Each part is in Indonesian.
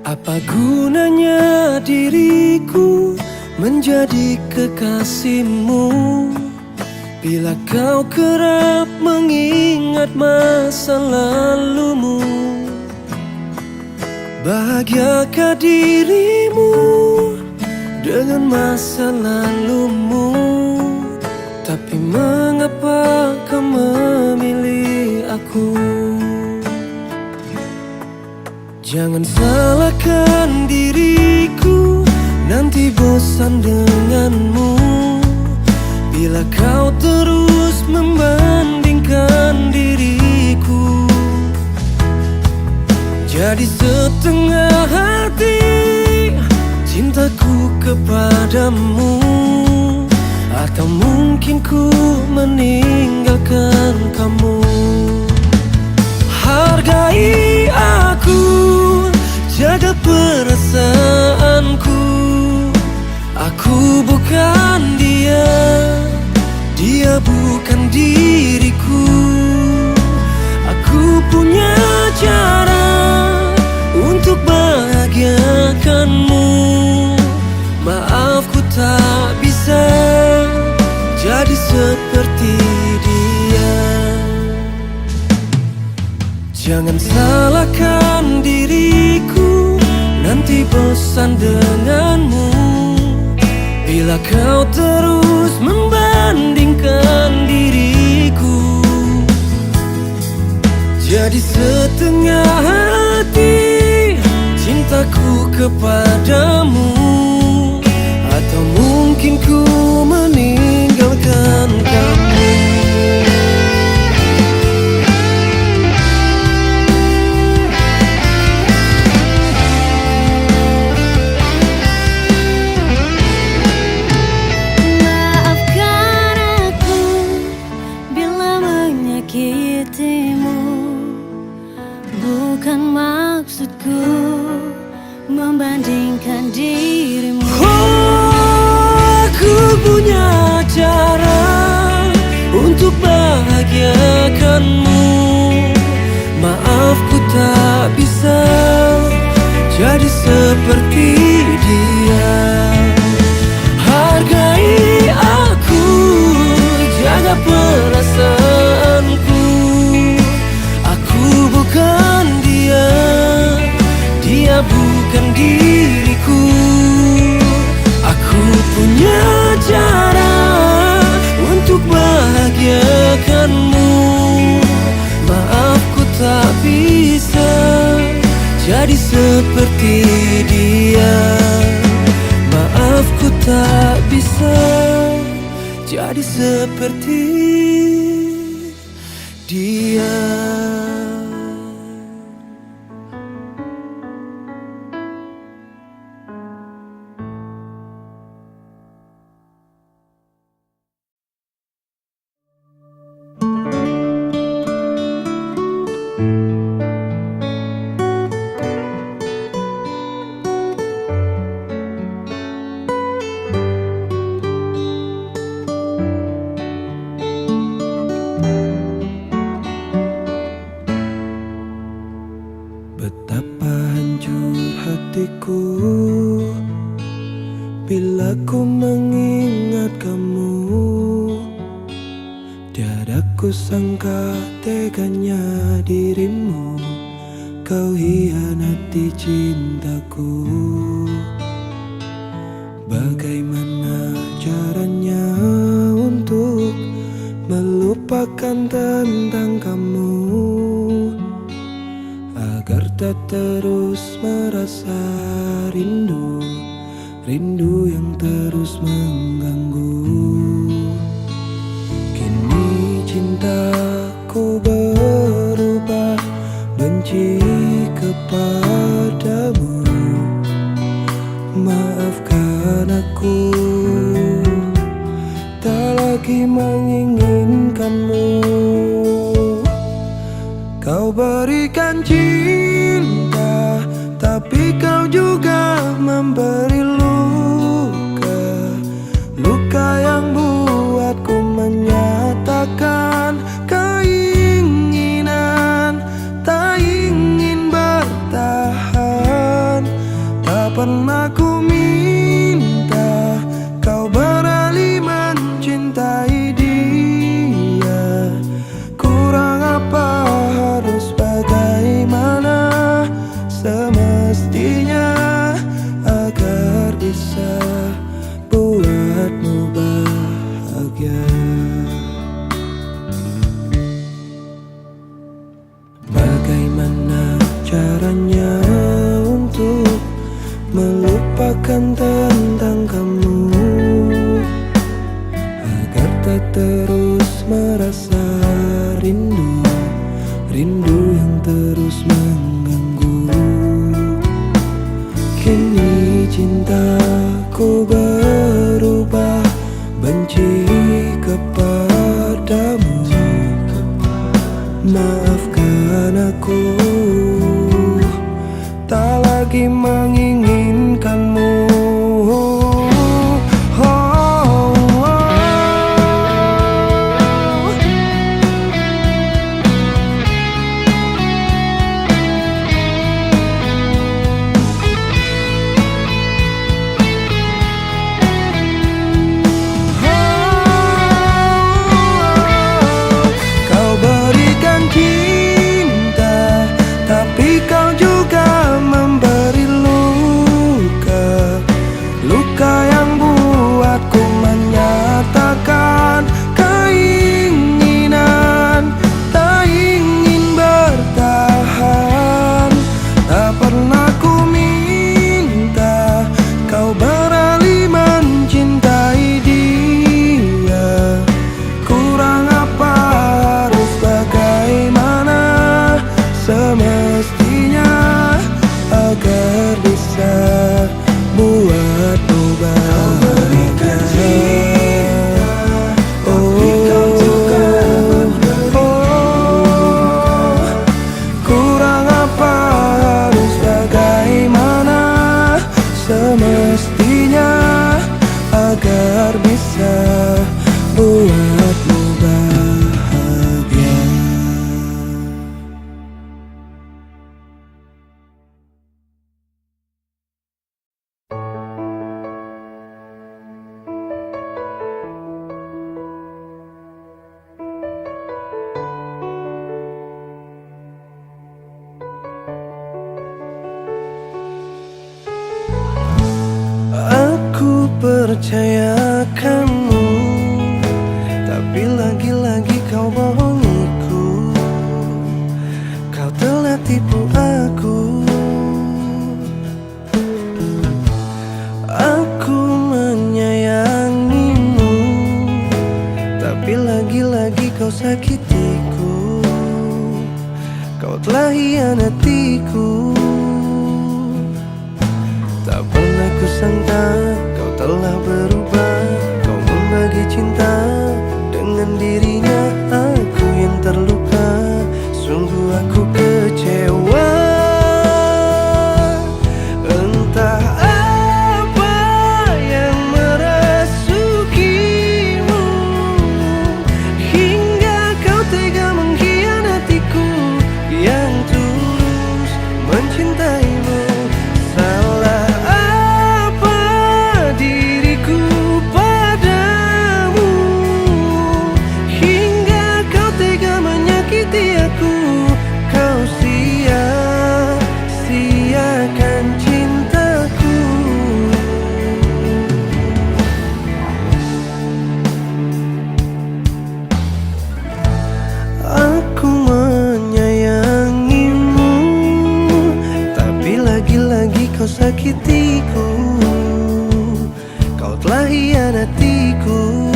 Apa gunanya diriku menjadi kekasihmu bila kau kerap mengingat masa lalumu? Bahagiakah dirimu dengan masa lalumu? Tapi mengapa kau memilih aku? Jangan salahkan diriku, nanti bosan denganmu bila kau terus membandingkan diriku. Jadi setengah hati cintaku kepadamu, atau mungkin ku meninggalkan kamu. Hargai aku, jaga perasaanku. Aku bukan dia, dia bukan diriku. Aku punya cara untuk bahagiakanmu. Maaf ku tak bisa jadi seperti dia. Jangan salahkan diriku, nanti bosan denganmu bila kau terus membandingkan diriku. Jadi setengah hati cintaku kepadamu, atau mungkin ku meninggalkan kamu. Bukan maksudku membandingkan dirimu. Aku punya cara untuk bahagiakanmu. Maaf ku tak bisa jadi seperti dia. Hargai aku, jaga perasaanku. Aku bukan dia, dia bukan diriku. Aku punya cara untuk bahagiakanmu. Maaf ku tak bisa jadi seperti dia. Maaf ku tak bisa jadi seperti dia. Betapa hancur hatiku bila ku mengingat kamu. Tiada ku sangka teganya dirimu, kau hianati cintaku. Bagaimana caranya untuk melupakan tentang kamu, agar tak terus merasa rindu, rindu yang terus mengganggu. Kini cintaku berubah benci kepadamu. Maafkan aku, tak lagi menginginkanmu. Kau berikan cinta, tapi kau juga memberi luka. Luka yang buatku menyatakan keinginan tak ingin bertahan. bahagia. Bagaimana caranya untuk melupakan tentang kamu, agar tak terus merasa rindu, rindu yang terus mengganggu. Kini cintaku berubah benci kepadamu. Maafkan aku, tak lagi menginginkanmu. Semestinya agar bisa buatmu bahagia. Aku percaya kamu, tapi lagi-lagi kau bohongiku. Kau telah tipu aku. Aku menyayangimu, tapi lagi-lagi kau sakitiku. Kau telah hianatiku. Tak pernah kusangka kau telah berubah. Kau membagi cinta dengan dirinya. Aku yang terluka, sungguh aku kecewa. Entah apa yang merasukimu, hingga kau tega mengkhianatiku yang tulus mencintaimu. Salah sakitiku, kau telah hianatiku.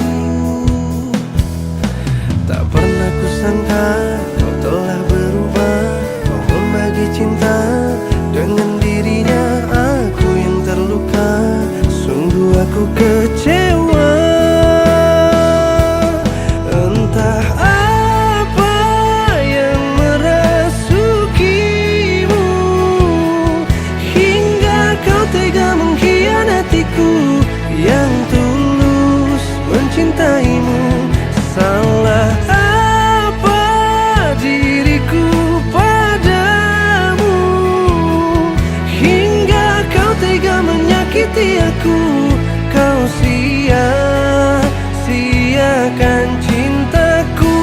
Tak pernah kusangka kau telah berubah. Kau membagi cinta dengan dirinya. Aku yang terluka, sungguh aku kecewa. Entah apa yang merasukimu, kau tega mengkhianatiku yang tulus mencintaimu. Salah apa diriku padamu, hingga kau tega menyakiti aku. Kau sia-siakan cintaku.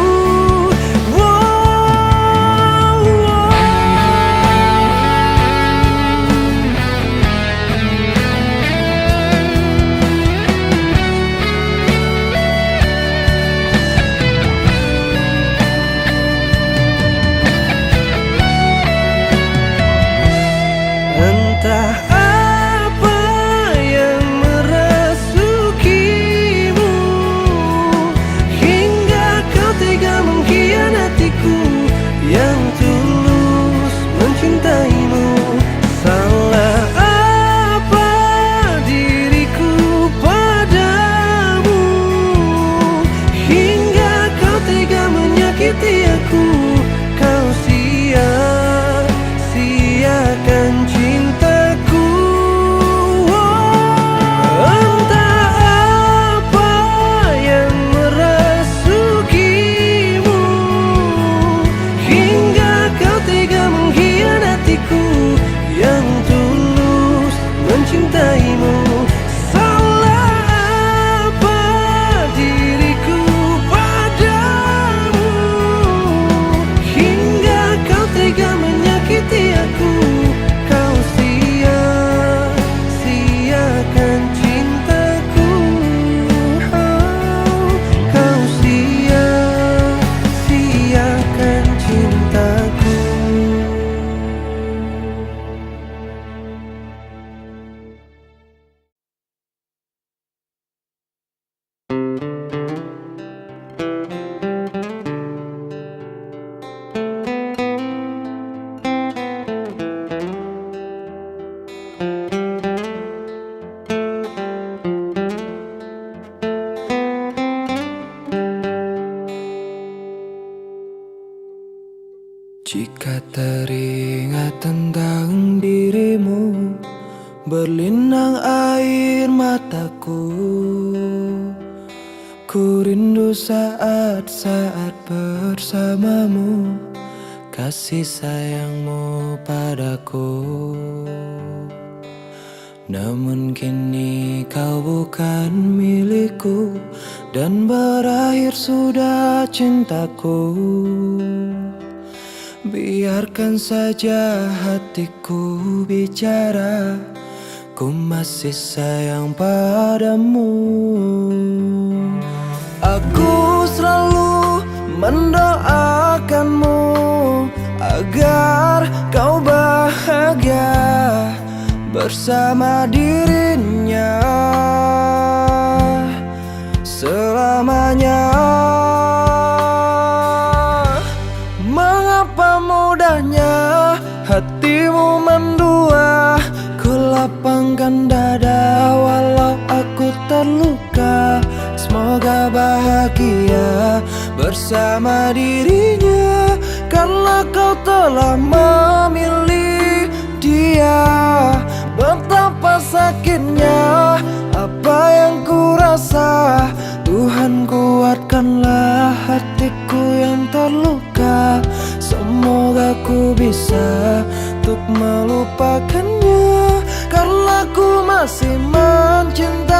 Jika teringat tentang dirimu, berlinang air mataku. Ku rindu saat-saat bersamamu, kasih sayangmu padaku. Namun kini kau bukan milikku, dan berakhir sudah cintaku. Biarkan saja hatiku bicara, ku masih sayang padamu. Aku selalu mendoakanmu agar kau bahagia bersama dirinya selamanya. Mengapa mudahnya hatimu mendua? Ku lapangkan dada walau aku terluka. Semoga bahagia bersama dirinya, karena kau telah memilih dia. Betapa sakitnya apa yang ku rasa. Tuhan, kuatkanlah hatiku yang terluka. Semoga ku bisa untuk melupakannya, karena ku masih mencintainya.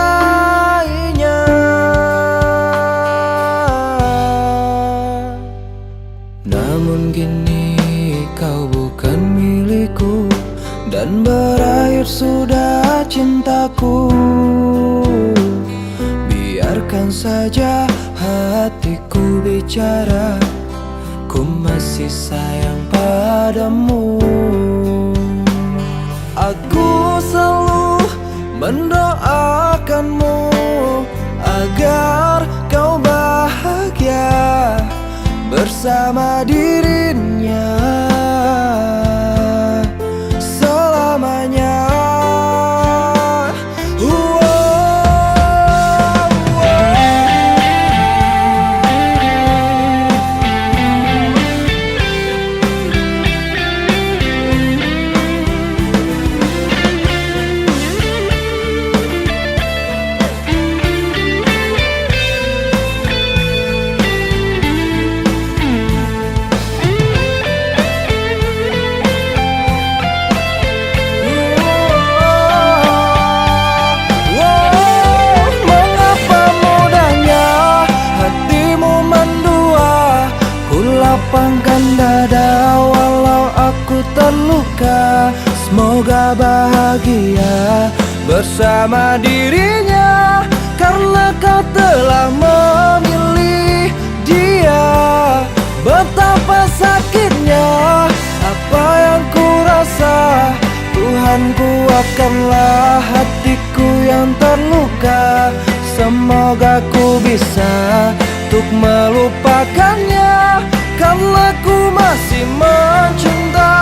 Namun kini kau bukan milikku, dan berakhir sudah cintaku. Biarkan saja hatiku bicara, ku masih sayang padamu. Aku selalu mendoakanmu agar kau bahagia bersama dirinya selamanya. Lapangkan dada walau aku terluka. Semoga bahagia bersama dirinya, karena kau telah memilih dia. Betapa sakitnya apa yang ku rasa. Tuhan, kuatkanlah hatiku yang terluka. Semoga ku bisa untuk melupakannya, karena ku masih mencintainya.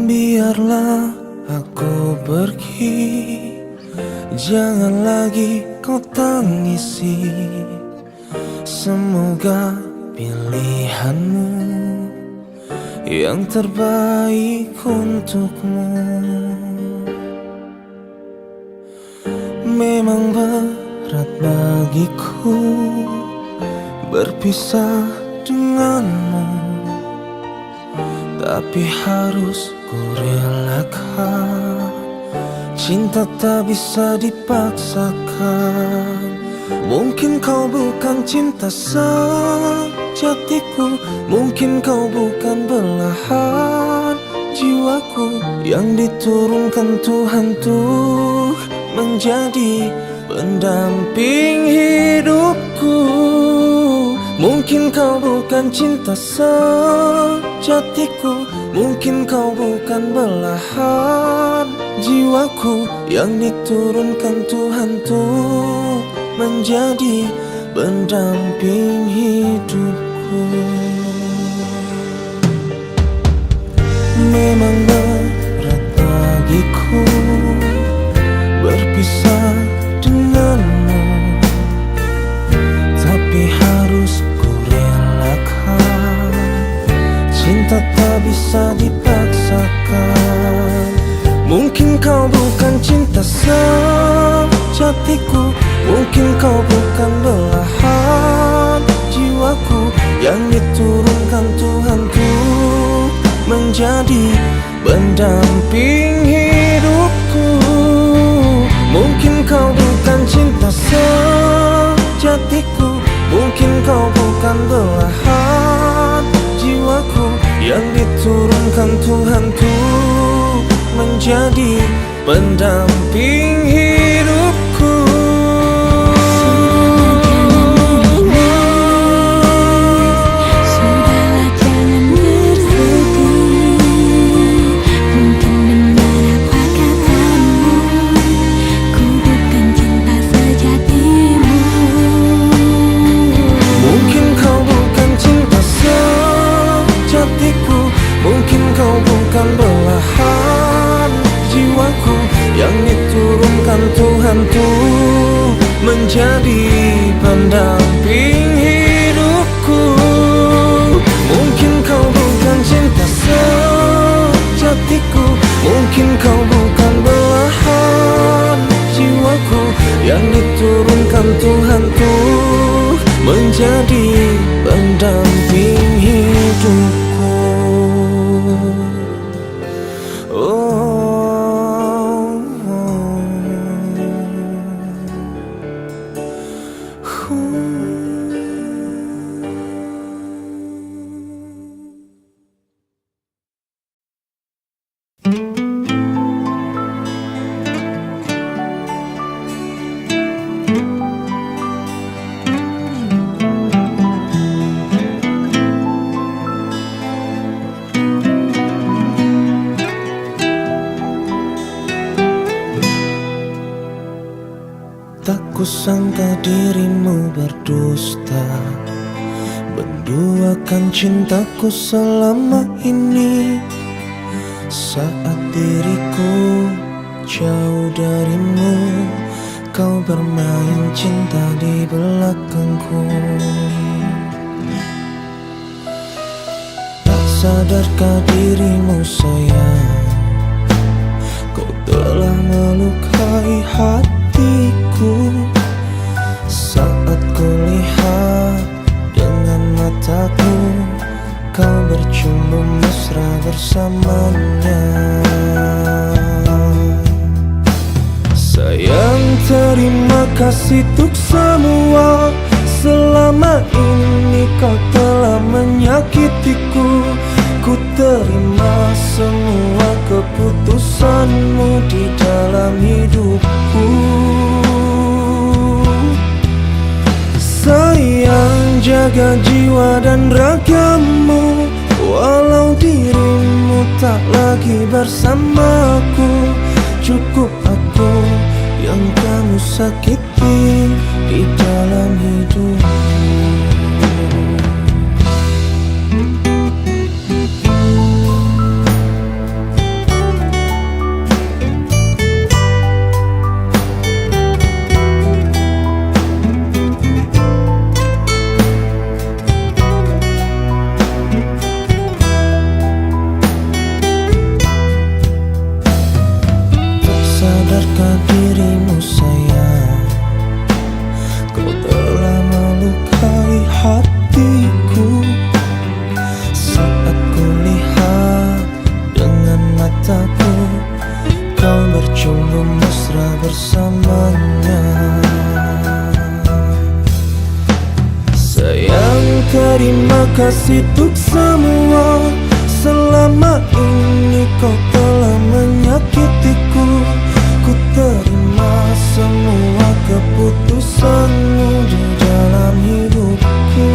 Biarlah aku pergi, jangan lagi kau tangisi. Semoga pilihanmu yang terbaik untukmu. Memang berat bagiku berpisah denganmu, tapi harus ku relakan. Cinta tak bisa dipaksakan. Mungkin kau bukan cinta sejati, jatiku. Mungkin kau bukan belahan jiwaku yang diturunkan Tuhan tuh menjadi pendamping hidupku. Mungkin kau bukan cinta sejatiku, mungkin kau bukan belahan jiwaku yang diturunkan Tuhan tuh menjadi pendamping hidupku. Memang berat bagiku berpisah denganmu, tapi harus ku relakan. Cinta tak bisa dipaksakan. Mungkin kau bukan cinta sejatiku, mungkin kau bukan belahan jiwaku yang diturunkan Tuhan tuh menjadi pendamping hidupku. Mungkin kau bukan cinta sejatiku, mungkin kau bukan belahan jiwaku yang diturunkan Tuhan tuh menjadi pendamping hidupku. Mungkin kau bukan belahan jiwaku yang diturunkan Tuhan tuh menjadi pendamping hidupku. Mungkin kau bukan cinta sejatiku, mungkin kau bukan belahan jiwaku yang diturunkan Tuhan tuh menjadi pendamping hidupku. Kusangka dirimu berdusta, menduakan cintaku selama ini. Saat diriku jauh darimu, kau bermain cinta di belakangku. Tak sadarkah dirimu sayang, kau telah melukai hatiku. Saat kulihat dengan mataku, kau bercumbu mesra bersamanya. Sayang, terima kasih untuk semua. Selama ini kau telah menyakitiku. Ku terima semua keputusanmu di dalam hidupku. Sayang, jaga jiwa dan ragamu, walau dirimu tak lagi bersamaku. Cukup aku yang kamu sakiti di dalam hidupmu. Sadarkah dirimu sayang, kau telah melukai terima kasih untuk semua. Selama ini kau telah menyakitiku. Ku terima semua keputusanmu di dalam hidupku.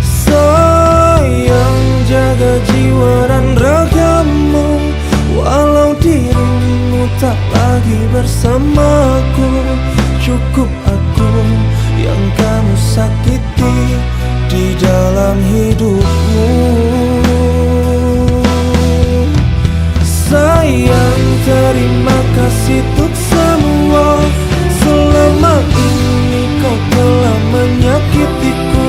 Sayang, jaga jiwa dan ragamu. Walau dirimu tak lagi bersamaku, cukup aku yang kamu sakiti di dalam hidupmu. Sayang, terima kasih untuk semua. Selama ini kau telah menyakitiku.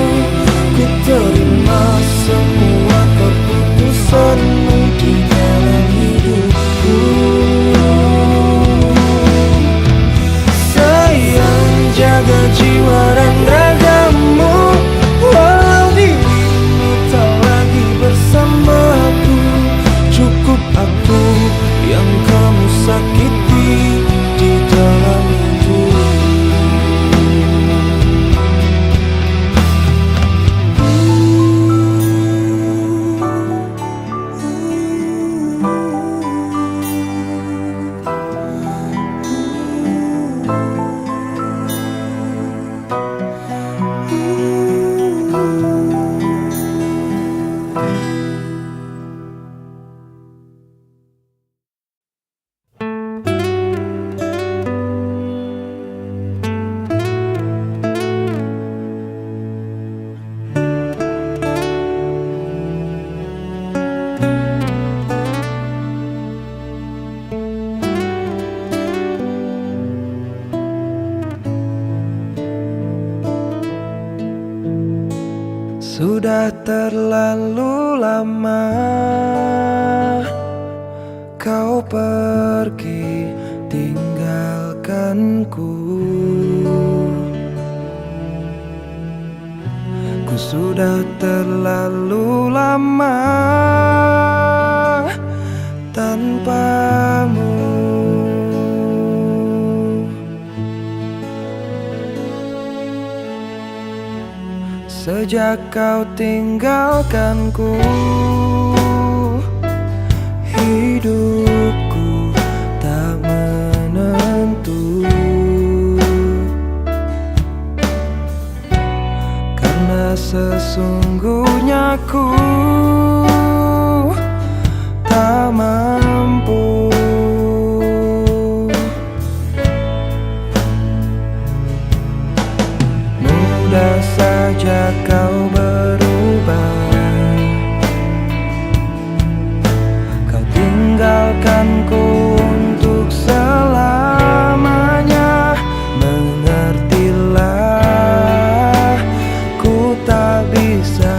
Ku terima semua keputusanmu di dalam hidupku. Sayang, jaga jiwa dan ragamu. Walau dirimu tak lagi bersamaku, cukup aku yang kamu sakiti di dalam hidupku. Sudah terlalu lama kau pergi tinggalkanku. Ku sudah terlalu lama tanpamu. Sejak kau tinggalkanku, hidupku tak menentu. Karena sesungguhnya ku tak mampu. Mudah saja kau berubah. Kau tinggalkanku untuk selamanya. Mengertilah, ku tak bisa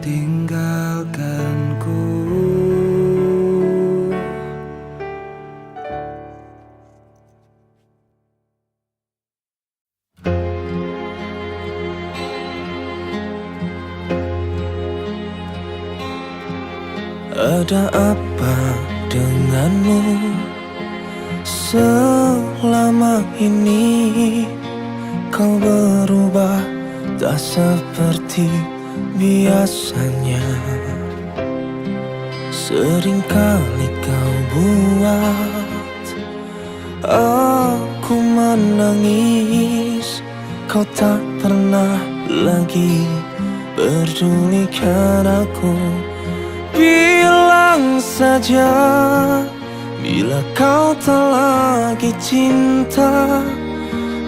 tinggalkanku. Ada apa denganmu selama ini? Kau berubah tak seperti biasanya. Seringkali kau buat aku menangis. Kau tak pernah lagi pedulikan aku. Bilang saja bila kau tak lagi cinta.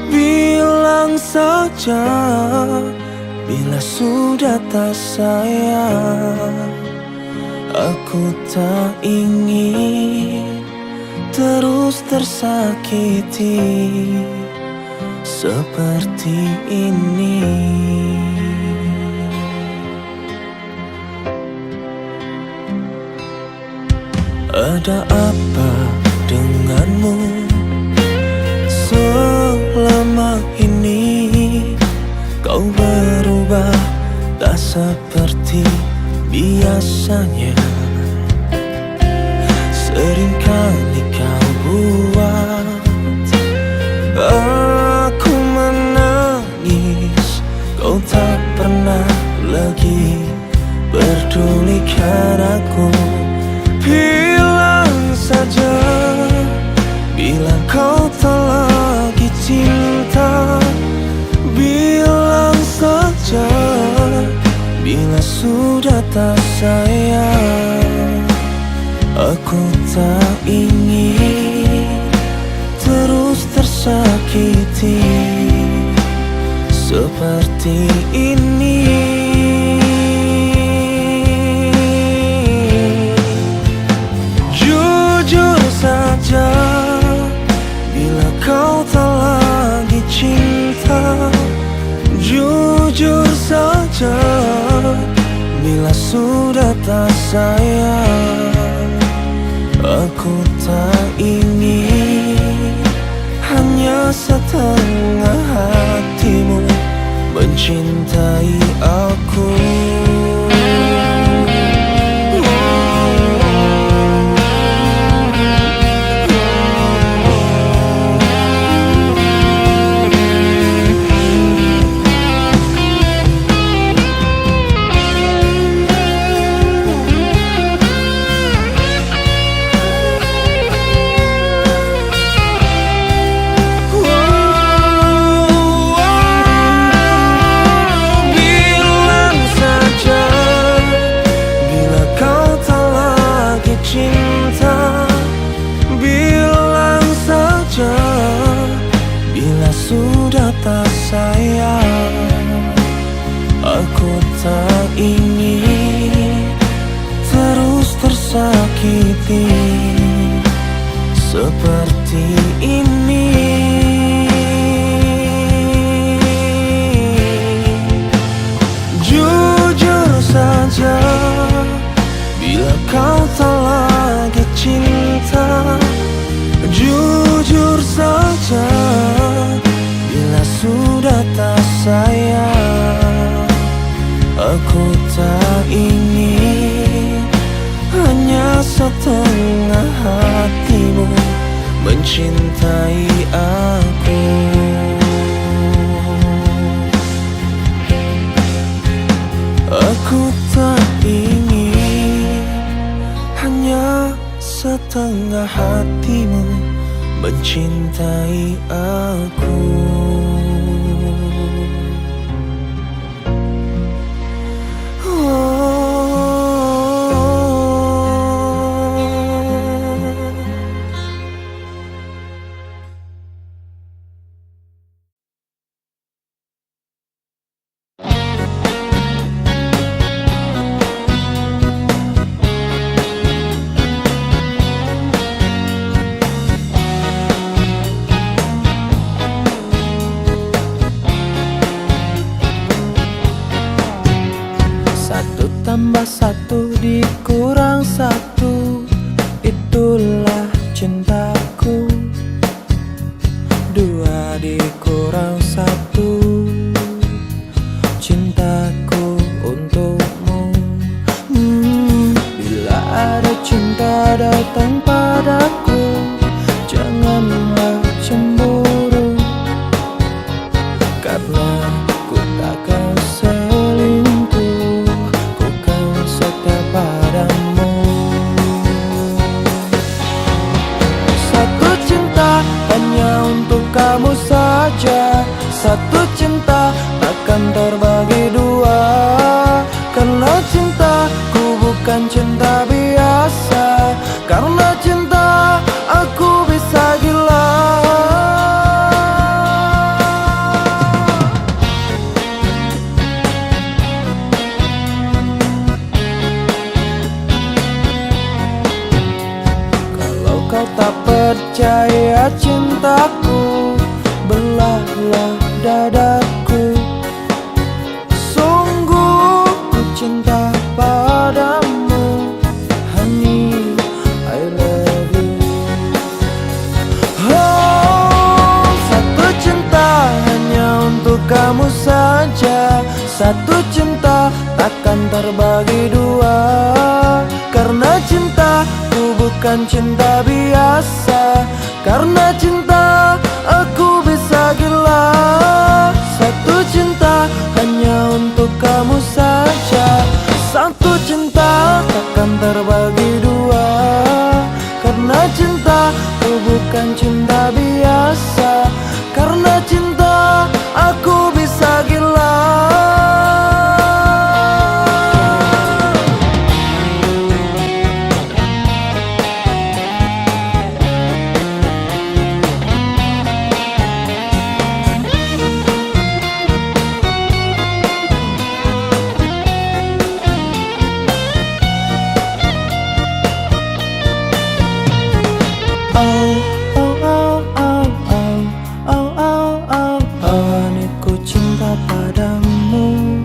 Bilang saja bila sudah tak sayang. Aku tak ingin terus tersakiti seperti ini. Ada apa denganmu selama ini? Kau berubah tak seperti biasanya. Seringkali kau buat aku menangis. Kau tak pernah lagi pedulikan aku. Bilang saja bila kau tak lagi cinta. Bilang saja bila sudah tak sayang. Aku tak ingin terus tersakiti seperti ini. Jujur saja bila kau tak lagi cinta. Jujur saja bila sudah tak sayang. Aku tak ingin hanya setengah hatimu mencintai aku. Sudah tak sayang. Aku tak ingin terus tersakiti seperti ini. Jujur saja bila kau tak lagi cinta. Jujur saja bila sudah tak sayang. Aku tak ingin hanya setengah hatimu mencintai aku. Aku tak ingin hanya setengah hatimu mencintai aku. Satu tambah satu dikurang satu, itulah cintaku. Dua dikurang satu, cintaku untukmu. Bila ada cinta datang padaku, janganlah cemburu, karena ku takkan selingkuh, ku kan setia padamu. Satu cinta hanya untuk kamu saja, satu cinta takkan terbagi dua, karena cintaku bukan cinta biasa, karena cinta aku bisa gila. Kalau kau tak percaya cintaku, belahlah dadaku. Sungguh ku cinta padamu, honey, I love you. Oh, satu cinta hanya untuk kamu saja, satu cinta takkan terbagi dua, karena cintaku bukan cinta biasa, karena cinta aku bisa gila. Satu cinta hanya untuk kamu saja, satu cinta takkan terbagi dua, karena cintaku bukan cinta biasa, karena cinta aku bisa gila. Ku cinta padamu.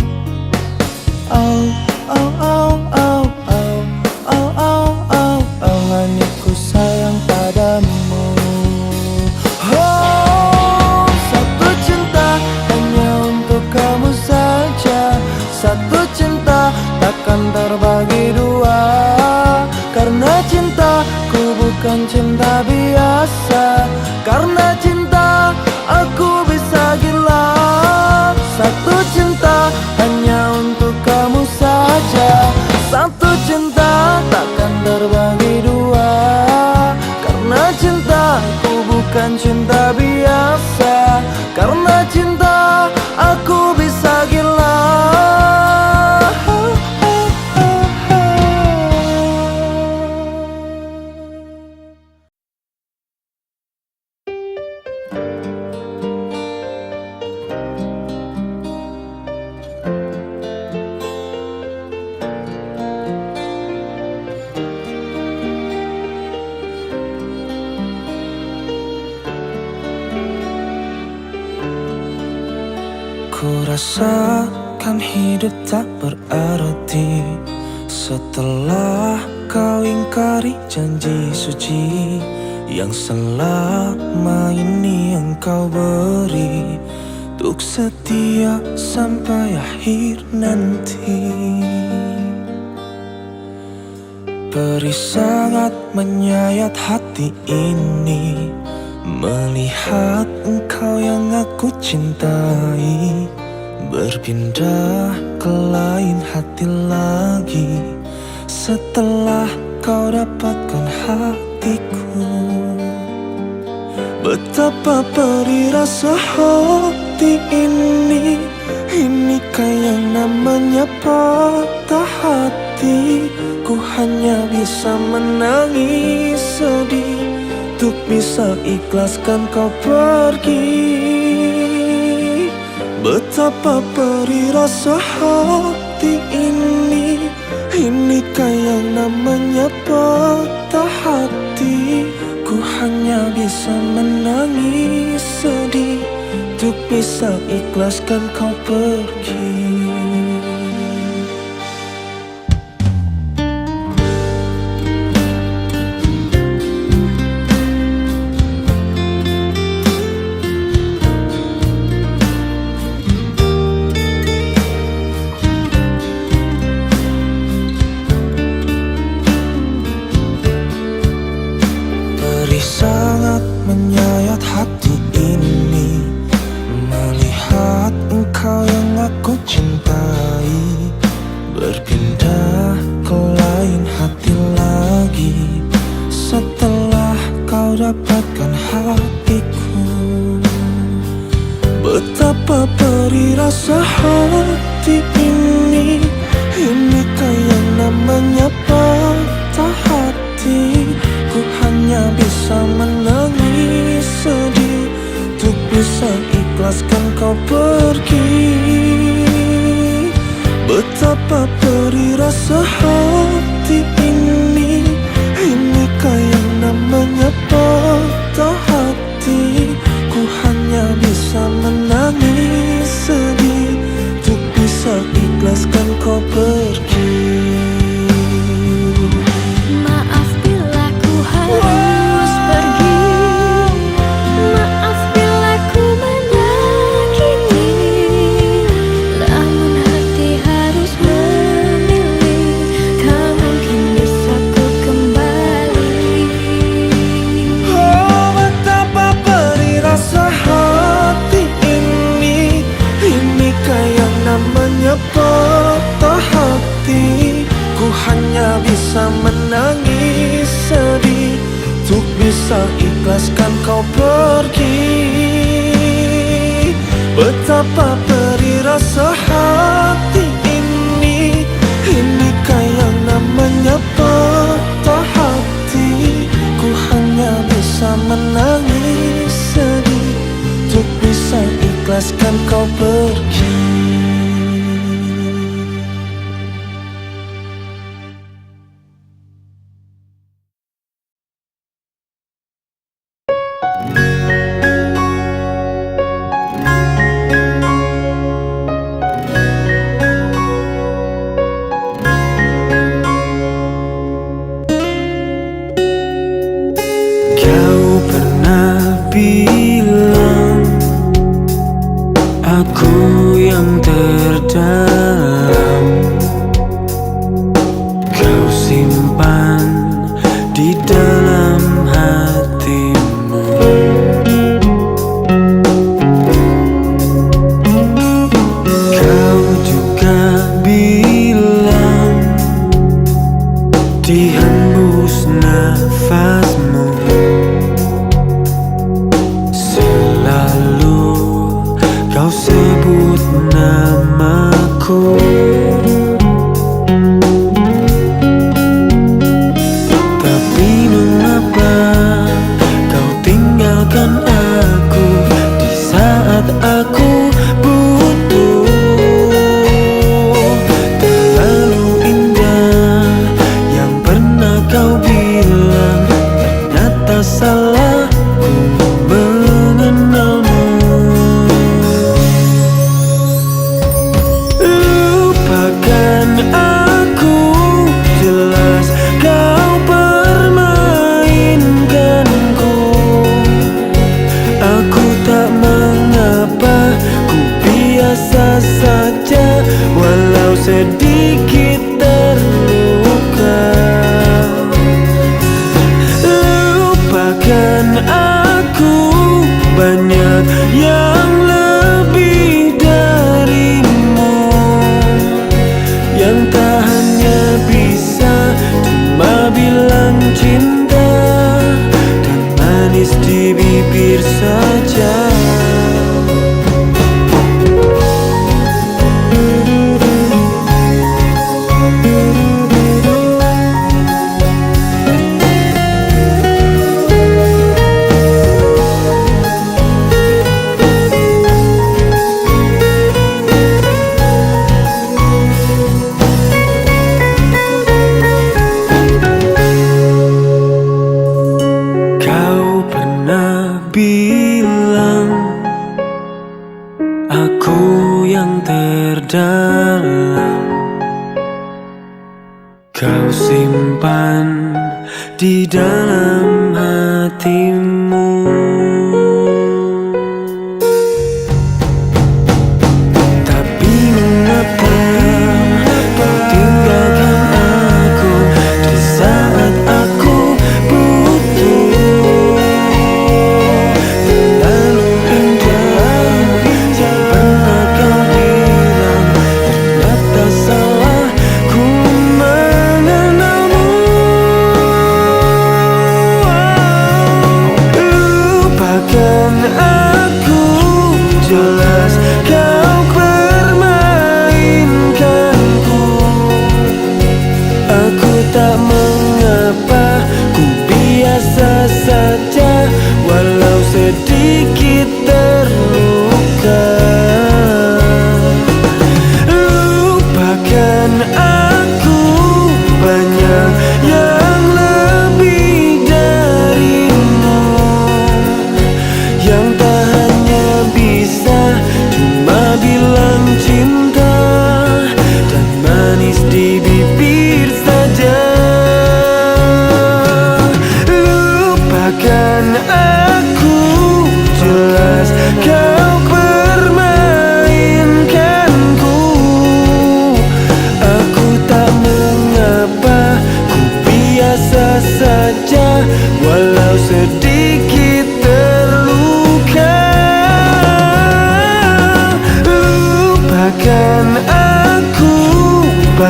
Honey, ku sayang padamu. Oh, satu cinta hanya untuk kamu saja, satu cinta takkan terbagi dua, karena cintaku bukan cinta biasa, karena cinta aku bisa gila. Satu cinta hanya untuk kamu saja, satu cinta takkan terbagi dua, karena cintaku bukan cinta biasa, karena cinta aku bisa gila. Ku rasakan hidup tak berarti setelah kau ingkari janji suci yang selama ini engkau beri, untuk setia sampai akhir nanti. Perih sangat menyayat hati ini melihat engkau yang aku cintai berpindah ke lain hati lagi setelah kau dapatkan hatiku. Betapa perih rasa hati ini, inikah yang namanya patah hati. Ku hanya bisa menangis sedih untuk bisa ikhlaskan kau pergi. Betapa perih rasa hati ini, inikah yang namanya patah hati. Ku hanya bisa menangis sedih untuk bisa ikhlaskan kau pergi. hatiku. Betapa perih rasa hati ini. Inikah yang namanya patah hati? Ku hanya bisa menangis sedih untuk bisa ikhlaskan kau pergi. Betapa perih rasa hati ini. Inikah yang namanya patah hati? Ku hanya bisa menangis sedih untuk bisa ikhlaskan kau pergi. Maaf bila ku harus pergi. Maaf bila ku menyakiti. Namun hati harus memilih. Tak mungkin bisa ku kembali. Oh, betapa perih rasa hati ini. Inikah yang namanya patah hati? Ku hanya bisa menangis sedih untuk bisa ikhlaskan kau pergi. Betapa perih rasa hati ini. Inikah yang namanya patah hati? Ku hanya bisa menangis sedih untuk bisa ikhlaskan kau pergi. Kau pernah bilang aku yang terdalam. Kau simpan di dalam hatimu. Kau juga bilang di hembus nafasmu selalu kau sebut namaku. Tapi mengapa kau tinggalkan aku di saat aku butuh? Terlalu indah yang pernah kau bilang, ternyata salahku mengenalmu. Lupakan aku, jelas kau permainkanku. Aku tak mengapa, ku biasa saja, walau sedikit terluka. Lupakan aku, banyak yang lebih darimu, yang tak hanya bisa cuma bilang cinta dan manis di bibir saja. Kau pernah bilang aku yang terdalam. Kau simpan di dalam hatimu. Tapi mengapa kau tinggalkan aku di saat aku butuh? Terlalu indah yang pernah kau bilang, ternyata salahku mengenalmu.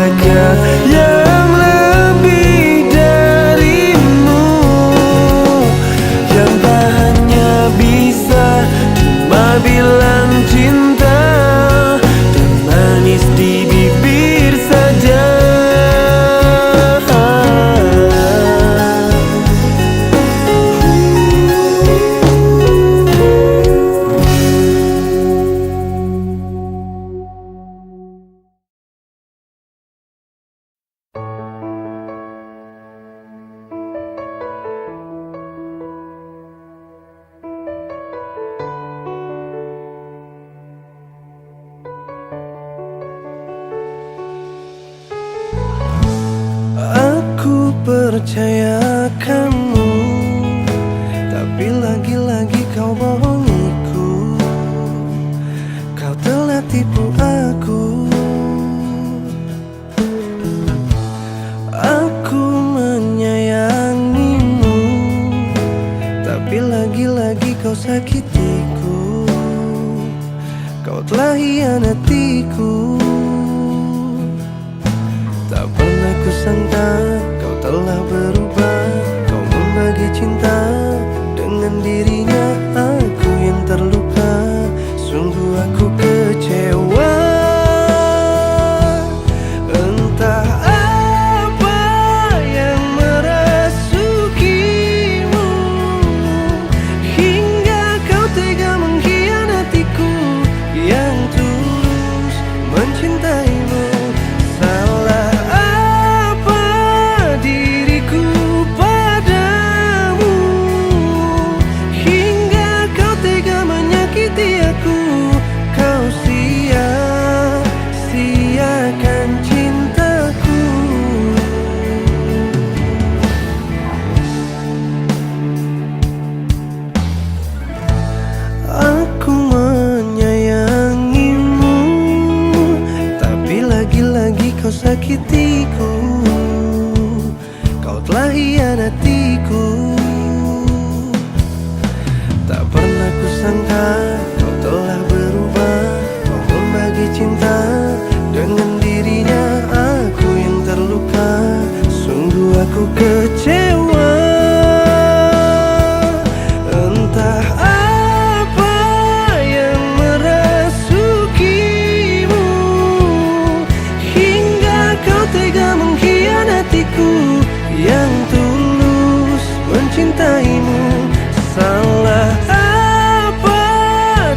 raga yang lebih darimu, yang tak hanya bisa cuma bilang cinta dan manis di bibir saja. Aku percaya kamu, tapi lagi-lagi kau bohongiku. Kau telah tipu aku. Aku menyayangimu, tapi lagi-lagi kau sakitiku. Kau telah hianatiku. Tak pernah kusangka kau telah berubah. Kau membagi cinta dengan dirinya. Aku yang terluka, sungguh aku kecewa. Entah apa yang merasukimu hingga kau tega mengkhianatiku yang tulus mencintaimu. Salah kau sakitiku, kau telah hianatiku. Tak pernah kusangka kau telah berubah. Kau membagi cinta dengan dirinya. Aku yang terluka, sungguh aku kecewa. Entah apa yang merasukimu hingga kau tega mengkhianatiku yang tulus mencintaimu. Salah apa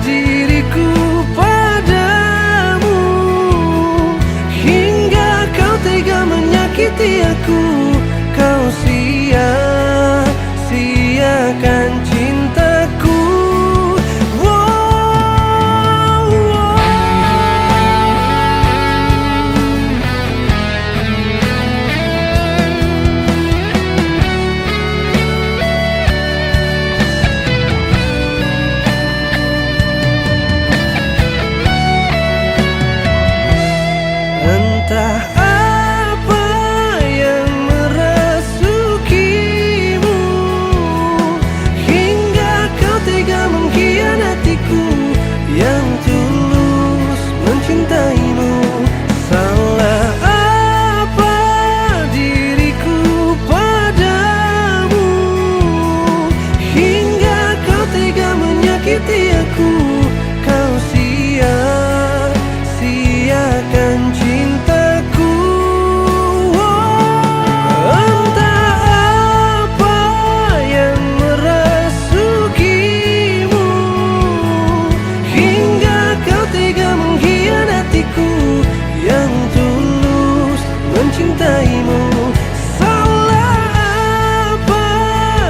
diriku padamu hingga kau tega menyakiti aku. Kau sia-siakan cintaku. Entah apa yang merasukimu hingga kau tega mengkhianatiku yang tulus mencintaimu. Salah apa diriku padamu hingga kau tega menyakiti aku. Kau sia-siakan cintaku. Entah apa yang merasukimu hingga kau tega mengkhianatiku yang tulus mencintaimu. Salah apa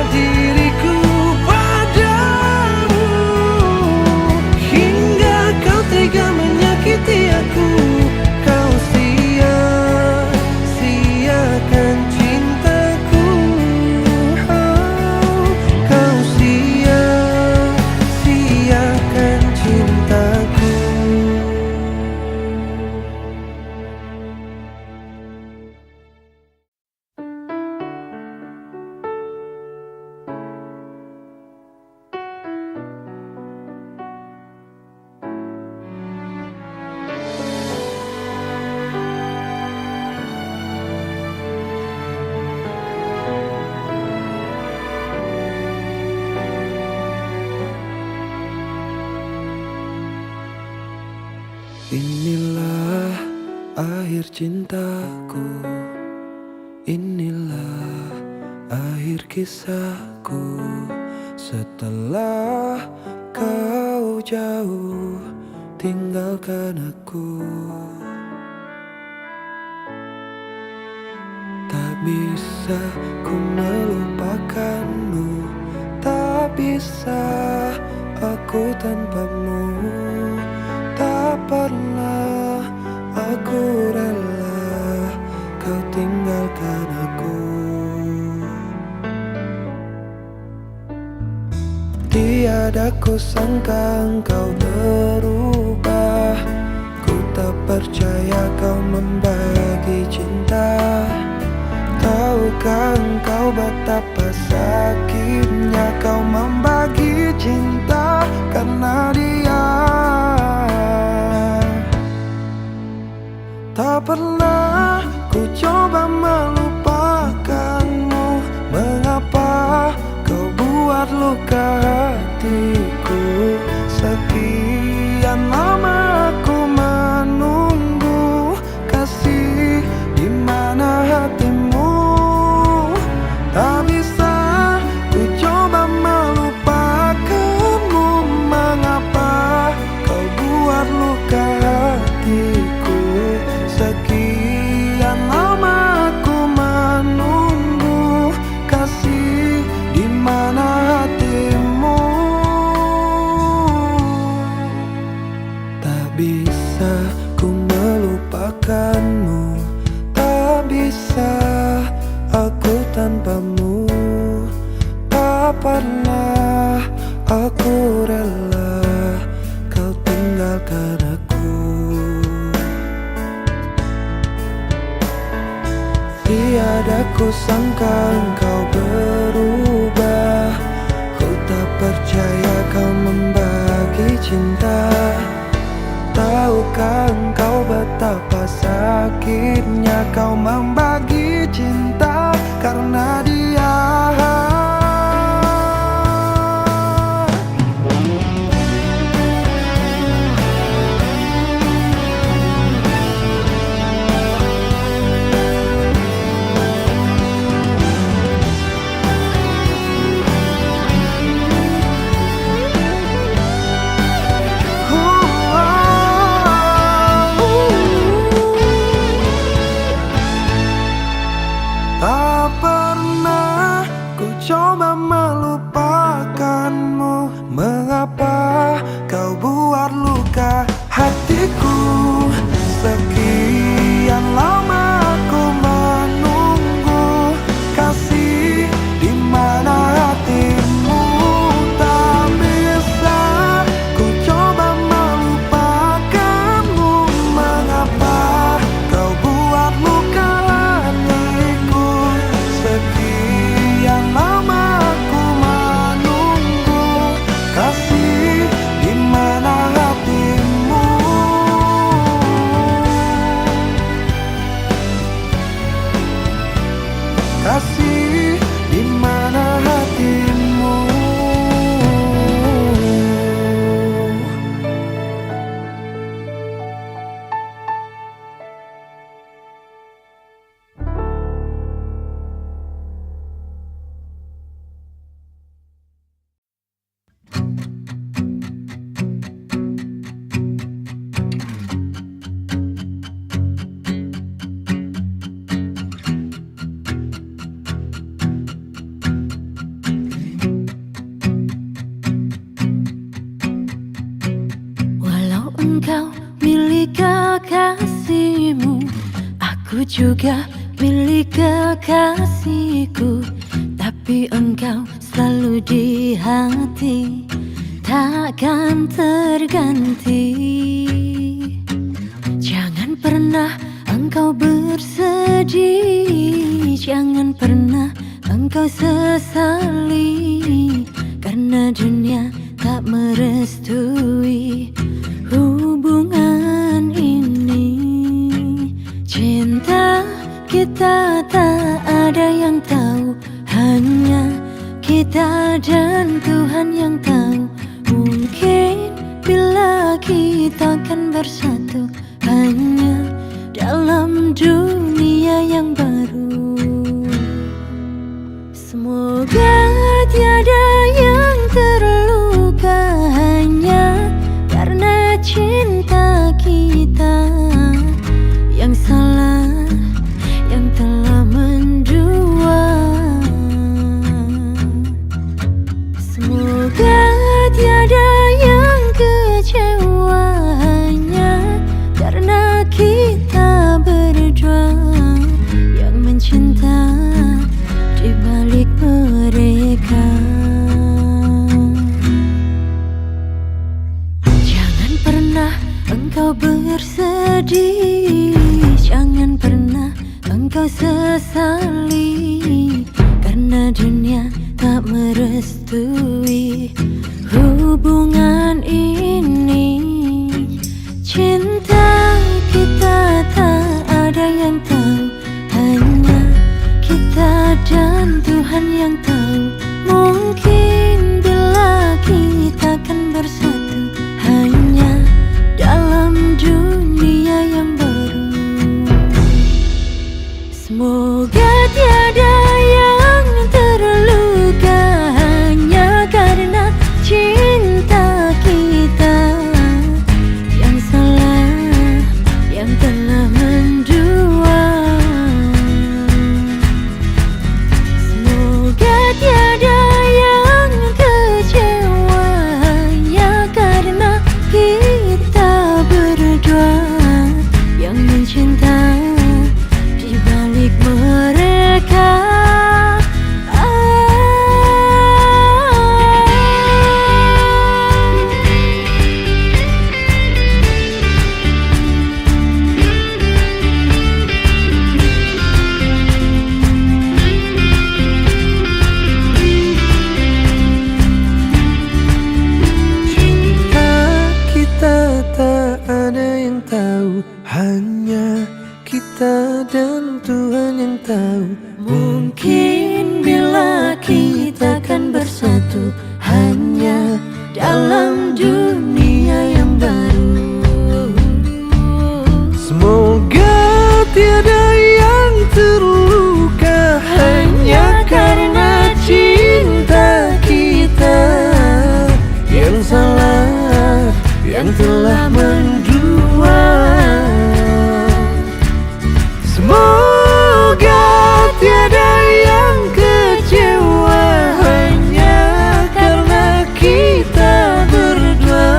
diriku padamu hingga kau tega menyakiti aku. Kau sia-siakan cintaku. Kau sia-siakan cintaku. cintaku. Inilah akhir kisahku. Setelah kau jauh tinggalkan aku, tak bisa ku melupakanmu, tak bisa aku tanpamu. Tak pernah aku rela kau tinggalkan aku. Tiada ku sangka engkau berubah, ku tak percaya kau membagi cinta. Tahukah engkau betapa sakitnya kau membagi cinta karena dia. Tak pernah ku coba melupakanmu, mengapa kau buat luka hatiku. Sekian lama aku menunggu kasih, di mana hatimu. Tak bisa ku coba melupakanmu, mengapa kau buat luka hatiku. Sekian lama aku menunggu kasih, di mana hatimu. Tak bisa ku melupakanmu, tak bisa aku tanpamu. Tak pernah aku rela kau tinggalkan aku. Tiada ku sangka engkau berubah, ku tak percaya kau membagi cinta. Tahukah engkau betapa sakitnya kau membagi cinta karena dia. Tak pernah ku coba melupakanmu, mengapa kau buat luka hatiku. Sekian lama aku menunggu kasih, di mana hatimu. Tak bisa ku coba melupakanmu, mengapa kau buat luka hatiku. Sekian lama aku menunggu kasih, di mana hatimu. Kasih, di mana hatimu. Walau engkau milik kekasihmu, aku juga milik kekasihku. Tapi engkau selalu di hati, takkan terganti. Jangan pernah engkau bersedih, jangan pernah engkau sesali, karena dunia tak merestui hubungan ini. Cinta kita tak ada yang tahu, hanya kita dan Tuhan yang tahu. Mungkin bila kita akan bersatu hanya dalam dunia cinta di balik mereka. Jangan pernah engkau bersedih, jangan pernah engkau sesali, karena dunia tak merestui hubungan ini. Cinta kita tak ada yang tahu, hanya kita dan Tuhan yang tahu. Mungkin bila kita akan bersatu hanya dalam dunia yang baru. Semoga tiada yang terluka hanya karena cinta kita. Yang salah yang telah mendua. Semoga tiada yang kecewa hanya karena kita berdua yang mencinta di balik mereka. Hanya kita dan Tuhan yang tahu. Mungkin bila kita akan bersatu hanya dalam dunia yang baru. Semoga tiada yang terluka hanya karena cinta kita. Yang salah yang telah mendua. Semoga tiada yang kecewa hanya karena kita berdua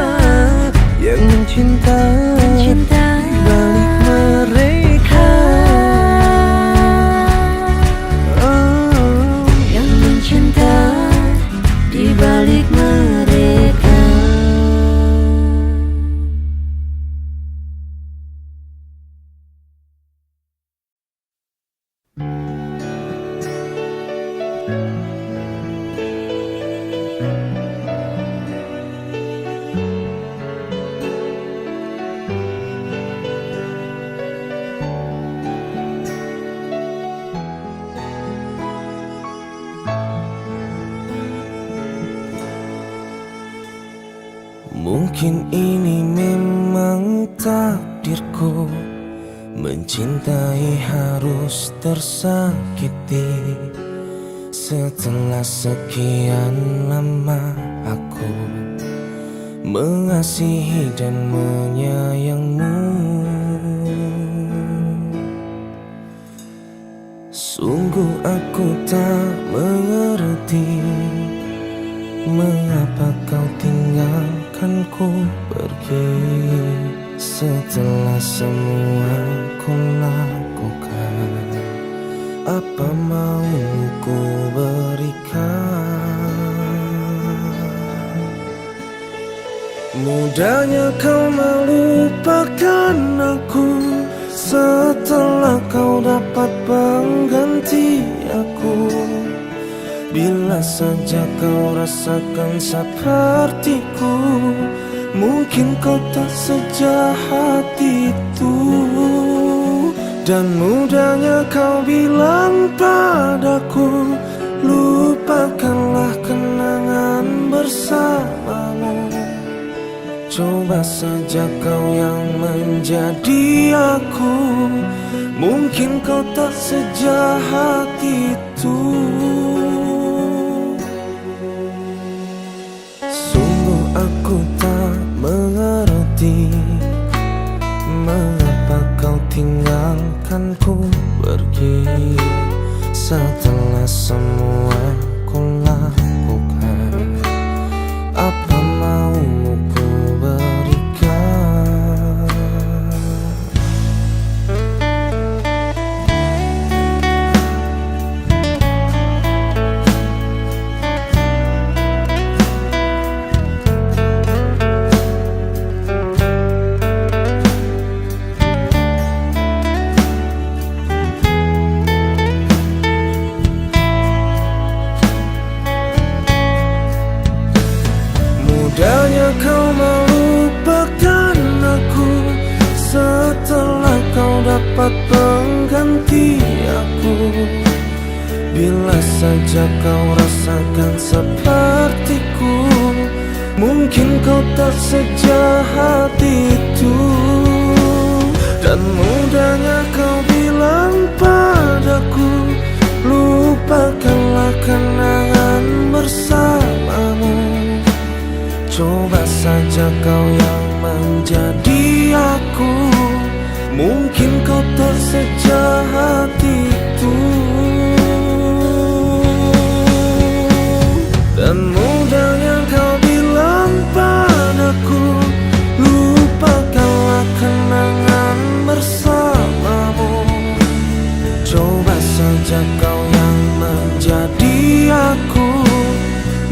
yang mencinta di balik mereka. Yang mencinta di balik mereka. Mungkin ini memang takdirku, mencintai harus tersakiti. Setelah sekian lama aku mengasihi dan menyayangmu, sungguh aku tak mengerti mengapa kau tinggalkanku pergi. Setelah semua ku lakukan, apa maumu ku berikan. Mudahnya kau melupakan aku setelah kau dapat pengganti aku. Bila saja kau rasakan sepertiku, mungkin kau tak sejahat itu. Dan mudahnya kau bilang padaku, lupakanlah kenangan bersamamu. Coba saja kau yang menjadi aku, mungkin kau tak sejahat itu. Sungguh aku tak mengerti mengapa kau tinggalkanku pergi. Setelah semua ku lakukan, apa maumu ku berikan. dapat pengganti aku. Bila saja kau rasakan sepertiku, mungkin kau tak sejahat itu. Dan mudahnya kau bilang padaku, lupakanlah kenangan bersamamu. Coba saja kau yang menjadi aku, mungkin kau tak sejahat itu. Dan mudahnya kau bilang padaku, lupakanlah kenangan bersamamu. Coba saja kau yang menjadi aku,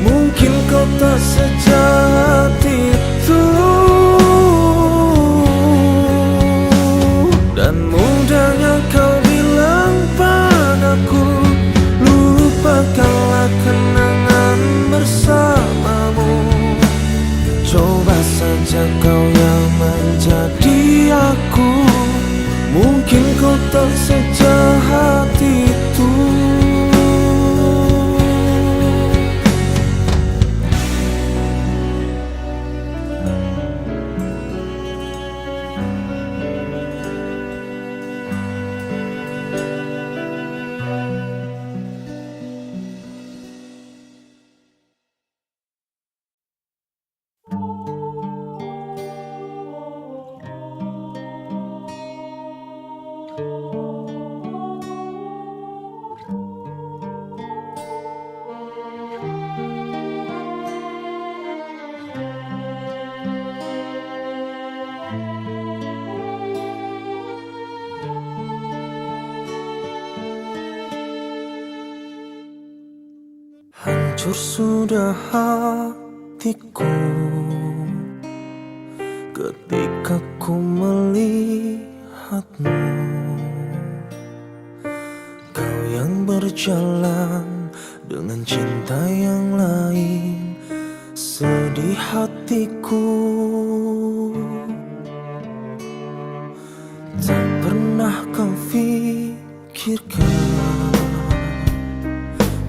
mungkin kau tak sejahat itu. Dan mudahnya kau bilang padaku, lupakanlah kenangan bersamamu. Coba saja kau yang menjadi aku, mungkin kau tak sejahat itu. Hancur sudah hatiku ketika ku melihatmu. Kau yang berjalan dengan cinta yang lain, sedih hatiku. Tak pernah kau pikirkan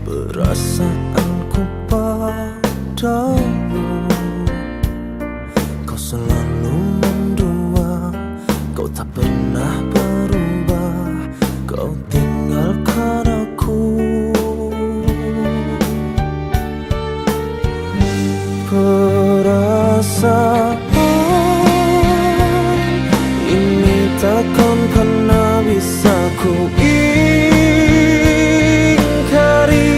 perasaanku padamu. Kau selalu mendua, kau tak pernah berubah, kau tinggalkan aku. Perasaan ini takkan pernah bisa ku ingkari.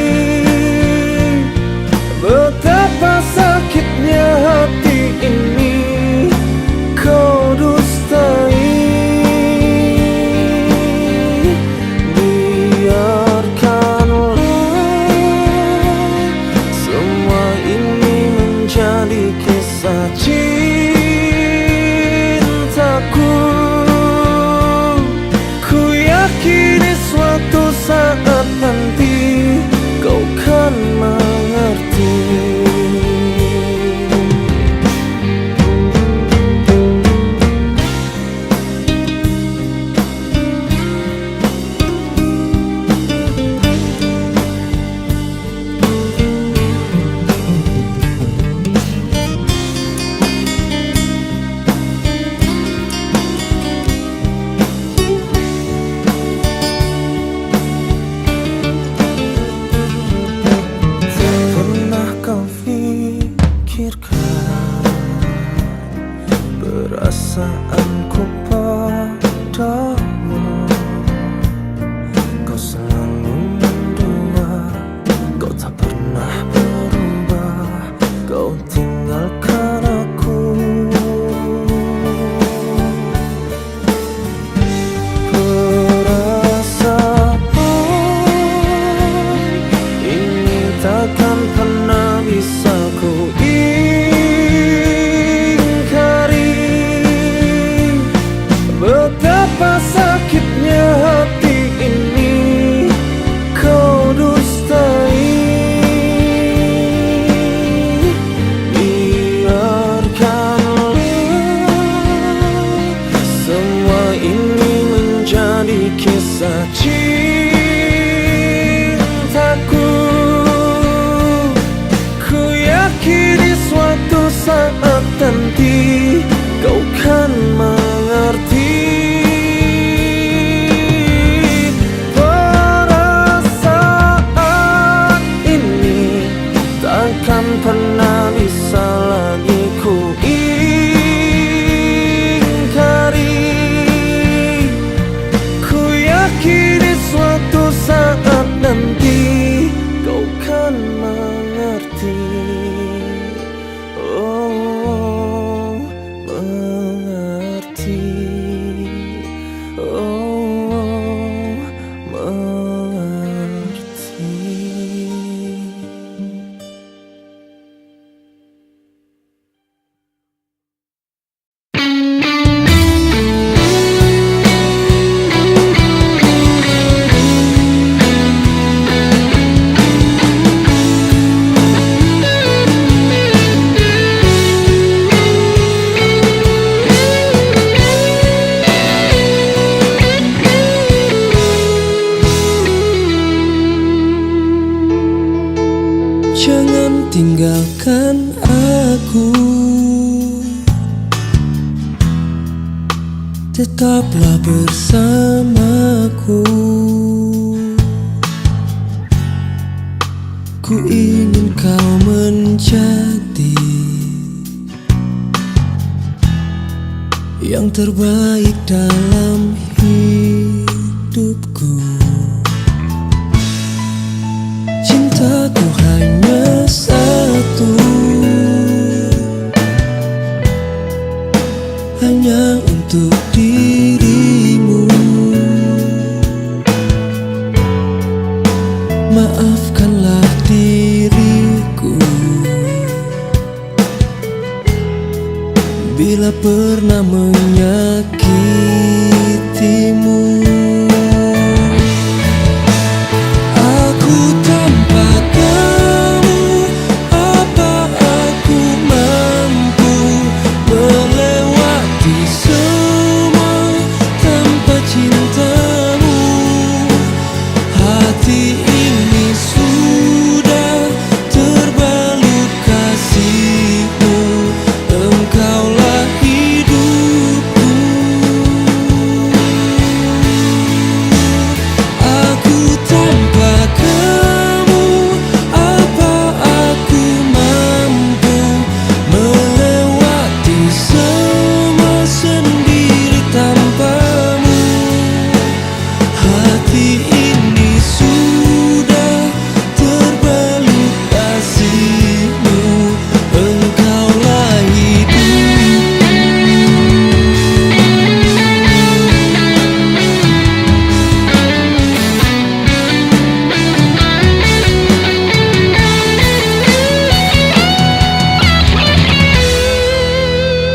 tinggalkan aku. Tetaplah bersamaku. Ku ingin kau menjadi yang terbaik dalam hidupku. Cintaku hanya satu, hanya untuk dirimu. Maafkanlah diriku bila pernah menyakitimu. Aku tanpa kamu, apa aku mampu melewati semua tanpa cintamu? Hati ini sudah terbalut kasihmu. Engkaulah hidupku. Aku tanpa kamu, apa aku mampu melewati semua sendiri tanpamu? Hati ini sudah terbalut kasihmu. Engkaulah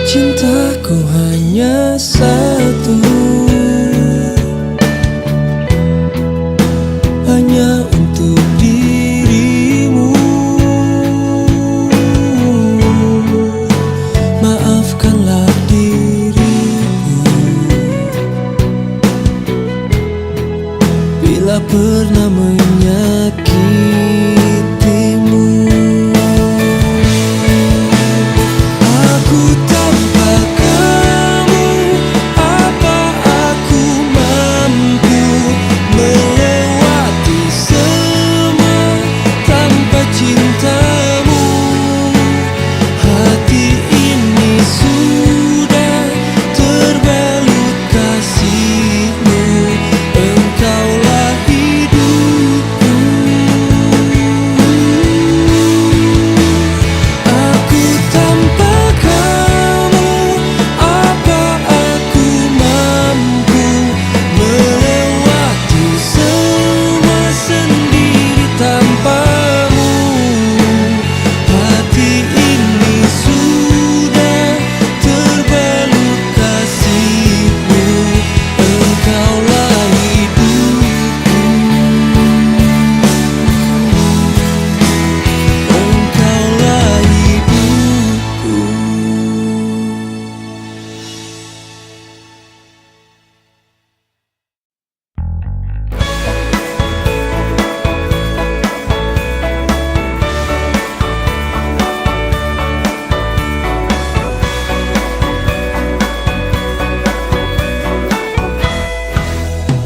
cintaku hanya satu, hanya untuk dirimu. Maafkanlah diriku bila pernah menyakitimu. Aku tanpa kamu, apa aku mampu melewati semua tanpa cintamu? Hati ini sudah terbalut kasihmu. Engkaulah hidupku. Aku tanpa kamu, apa aku mampu melewati semua sendiri tanpamu? Hati ini sudah terbalut kasihmu. Engkaulah hidupku. Engkaulah hidupku.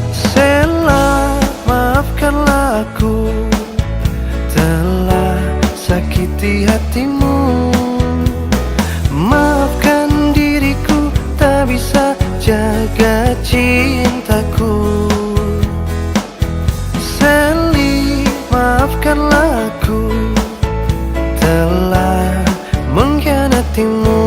Sela, maafkanlah aku telah sakiti hatimu. Maafkan diriku tak bisa jaga cintaku. Seli, maafkanlah aku telah mengkhianatimu.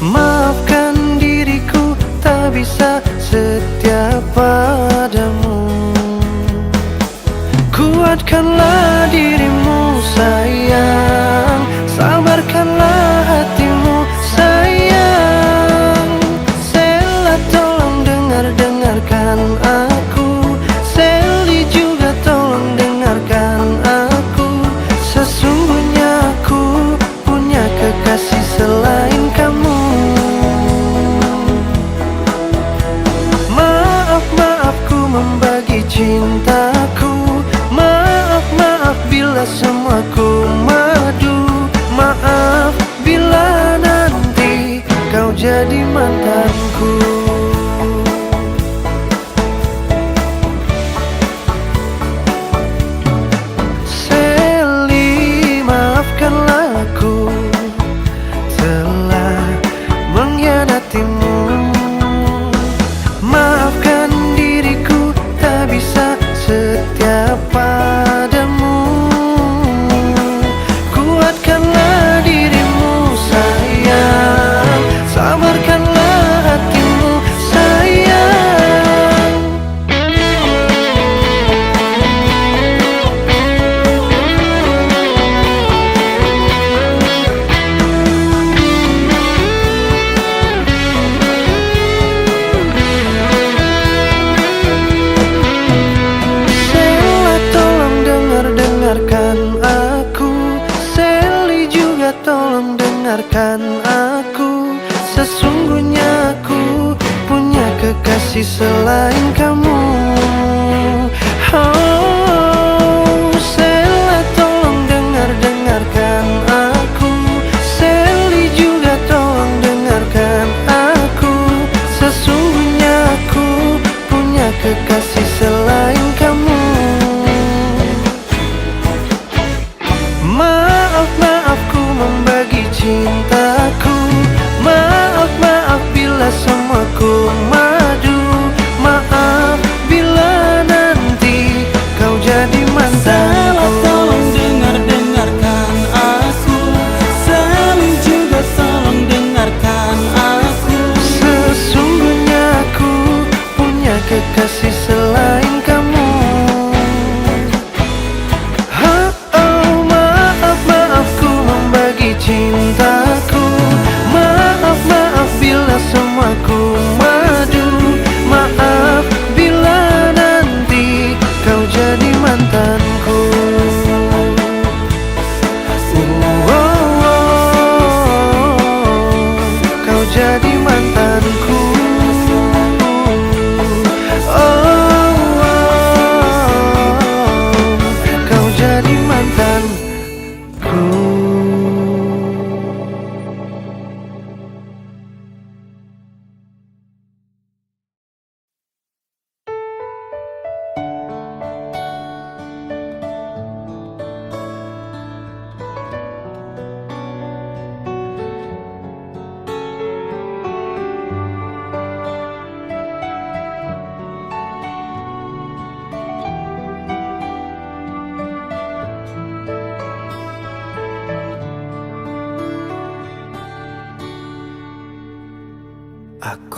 Maafkan diriku tak bisa setia padamu. Kuatkanlah dirimu sayang, sabarkanlah hatimu sayang. Sela, tolong dengarkan aku. Seli juga tolong dengarkan aku. Sesungguhnya aku punya kekasih selain kamu. Maaf, maaf ku membagi cintaku. Maaf, maaf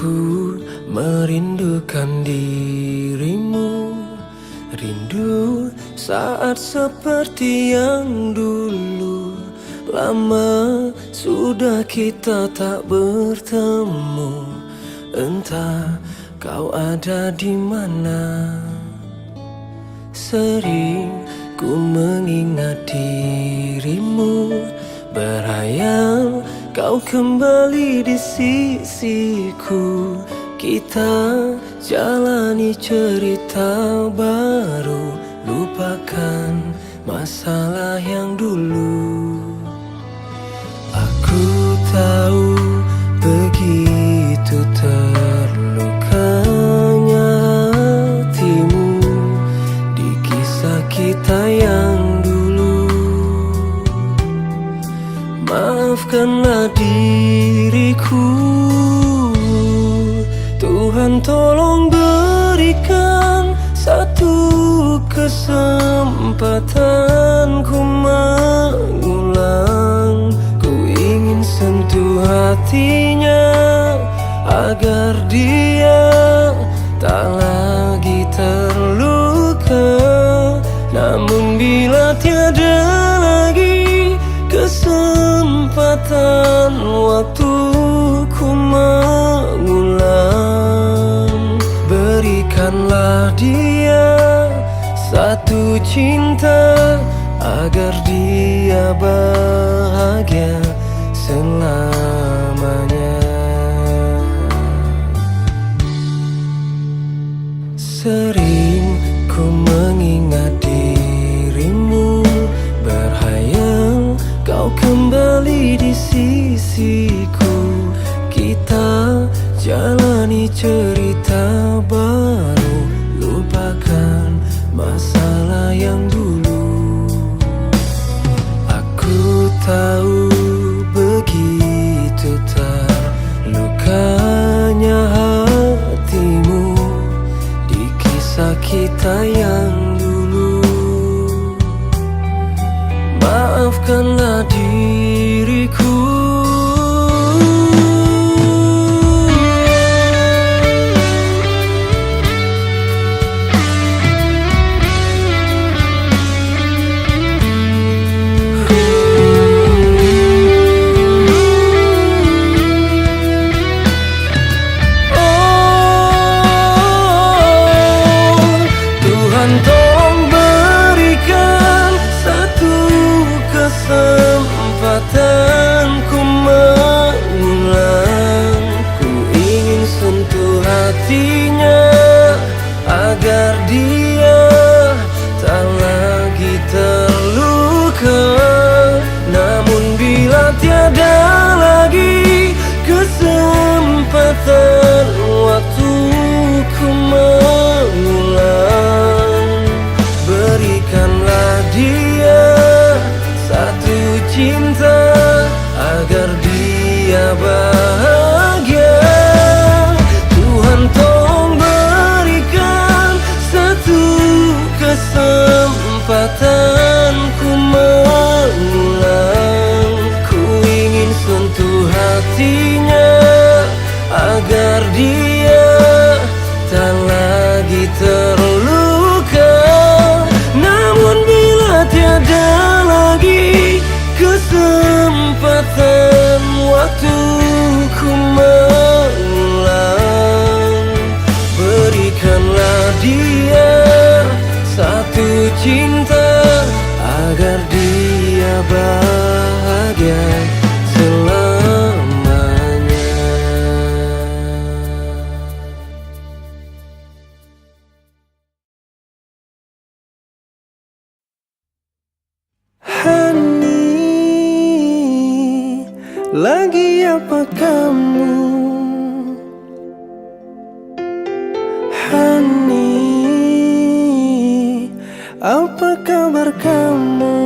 Aku merindukan dirimu, rindu saat seperti yang dulu. Lama sudah kita tak bertemu, entah kau ada di mana. Sering ku mengingat dirimu, berhayal kau kembali di sisiku. Kita jalani cerita baru, lupakan masalah yang dulu. Aku tahu begitu terlukanya hatimu di kisah kita yang dulu. Maafkanlah diriku, Tuhan tolong berikan satu kesempatan ku mengulang. Ku ingin sentuh hatinya agar dia tak lagi terluka. Namun bila tiada lagi kesempatan waktu ku mengulang, berikanlah dia satu cinta agar dia bahagia selamanya. Sering ku mengingat dirimu, berhayal kau kembali di sisiku. Kita jalani cerita baru, lupakan masalah yang dulu. Aku tahu begitu terlukanya hatimu di kisah kita yang dulu. Maafkanlah diriku. Tolong berikan satu kesempatan ku mengulang. Ku ingin sentuh hatinya agar dia tak lagi terluka. Namun bila tiada lagi kesempatan waktu ku mengulang, berikanlah dia satu cinta agar dia bahagia. Tuhan tolong berikan satu kesempatan ku mengulang. Ku ingin sentuh hatinya agar dia tak lagi terluka. Namun bila tiada lagi kesempatan waktu ku mengulang, berikanlah dia satu cinta agar dia bahagia selamanya. Hani, lagi apa kamu? Hani, apa kabar kamu?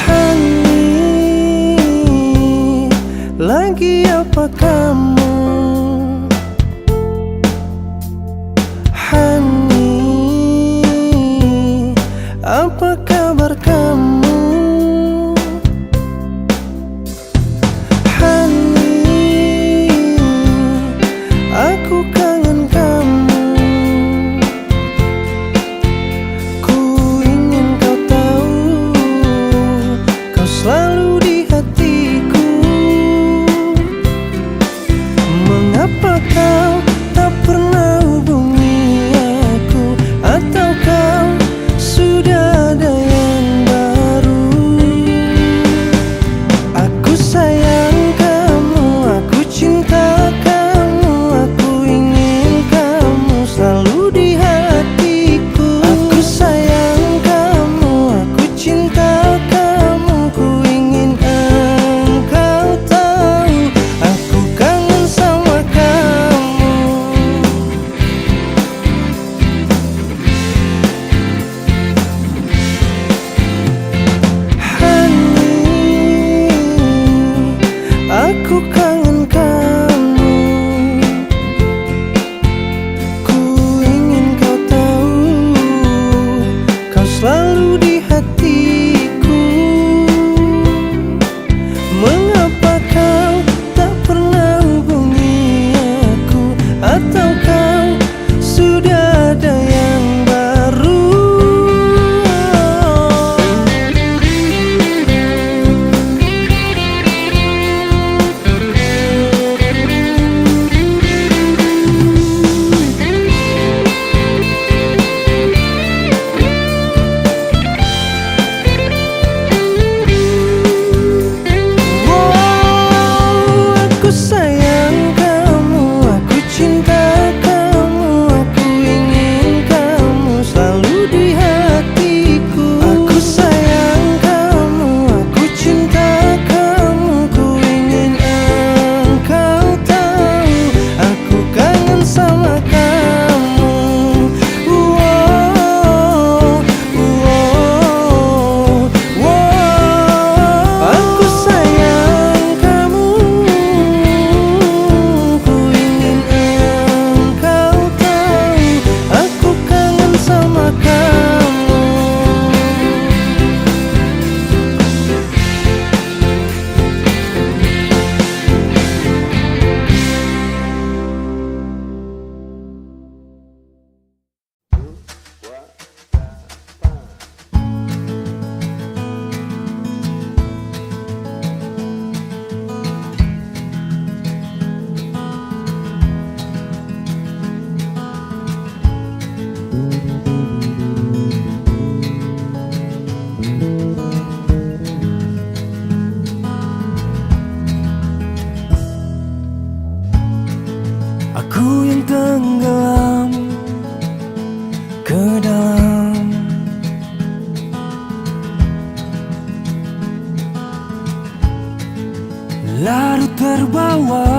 Hani, kamu? Hani, apa kabar kamu? Hani, aku kangen kamu. Ku ingin kau tahu, kau selalu di hatiku. Mengapa kau tak pernah hubungi aku? Atau kau sudah ada yang baru? Aku sayang kamu, aku cinta kamu, aku ingin kamu selalu di hatiku. Aku sayang kamu, aku cinta kamu, ku ingin engkau tahu, aku kangen sama kamu. Hani, aku kangen kamu. Ku ingin kau tahu, kau selalu di hatiku. Mengapa kau tak pernah hubungi aku? Atau kau sudah ada yang baru? Aku sayang kamu, aku cinta kamu, aku ingin kamu selalu di hatiku. Aku sayang kamu, aku cinta kamu, ku ingin engkau tahu, aku kangen sama kamu. Aku sayang kamu, ku ingin engkau tahu, aku kangen sama kamu. Aku yang tenggelam ke dalam larut terbawa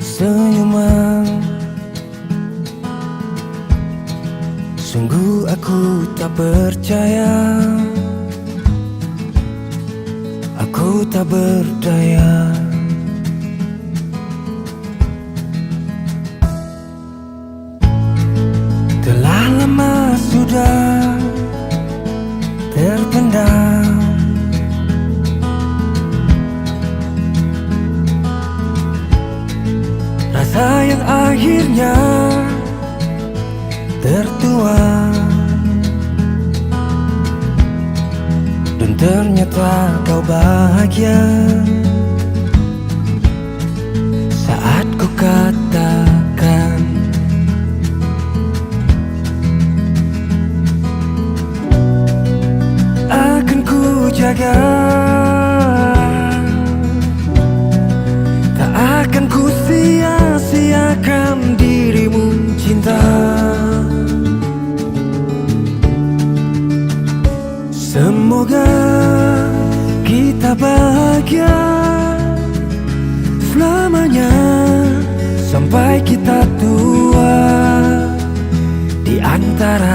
senyuman. Sungguh aku tak percaya, aku tak berdaya. Telah lama sudah terpendam, rasa yang akhirnya tertuang. Dan ternyata kau bahagia saat ku katakan akan ku jaga, tak akan ku sia-siakan dirimu cinta. Semoga kita bahagia selamanya sampai kita tua di antara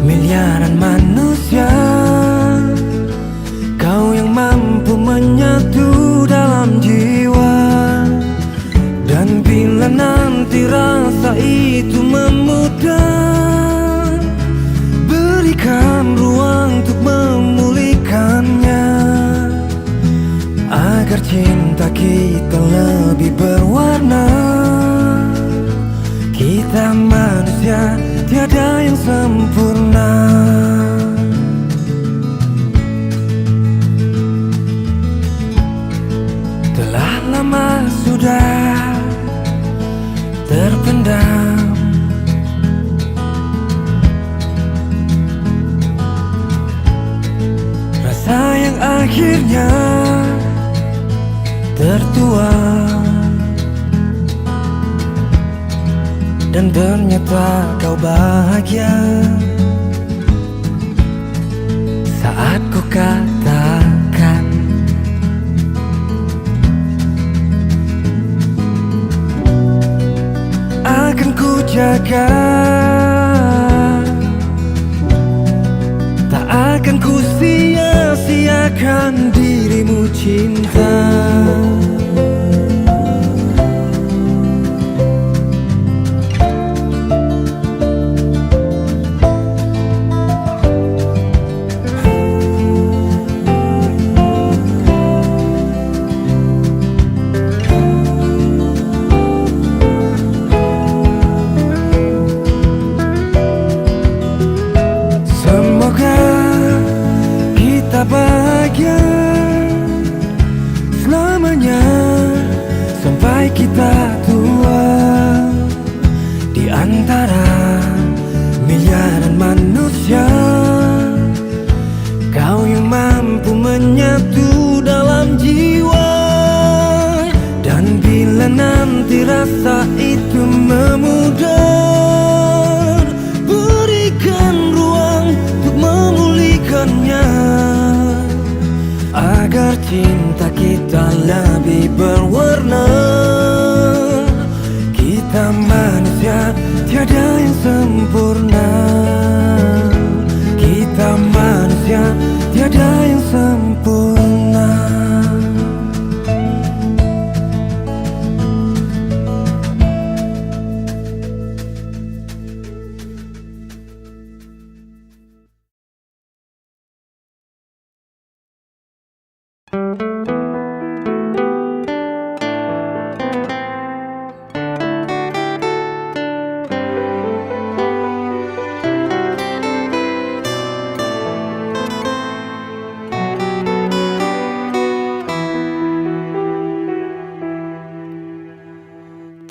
miliaran manusia. Kau yang mampu menyatu dalam jiwa. bila nanti rasa itu memudar, berikan ruang untuk memulihkannya, agar cinta kita lebih berwarna. Kita manusia, tiada yang sempurna. Telah lama sudah terpendam, rasa yang akhirnya tertuang. Dan ternyata kau bahagia saat ku katakan akan ku jaga, tak akan ku sia-siakan dirimu cinta. Bahagia selamanya sampai kita tua. Di antara miliaran manusia, kau yang mampu menyatu dalam jiwa. Dan bila nanti rasa itu memudar, berikan ruang untuk memulihkannya, agar cinta kita lebih berwarna. Kita manusia, tiada yang sempurna. Kita manusia, tiada yang sempurna.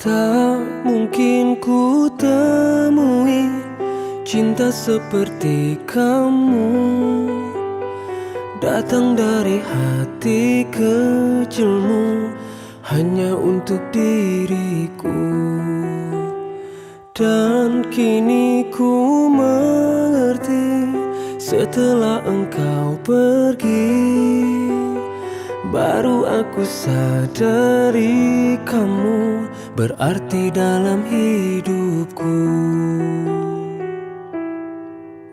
Tak mungkin ku temui cinta seperti kamu, datang dari hati kecilmu hanya untuk diriku. Dan kini ku mengerti setelah engkau pergi, baru aku sadari kamu berarti dalam hidupku.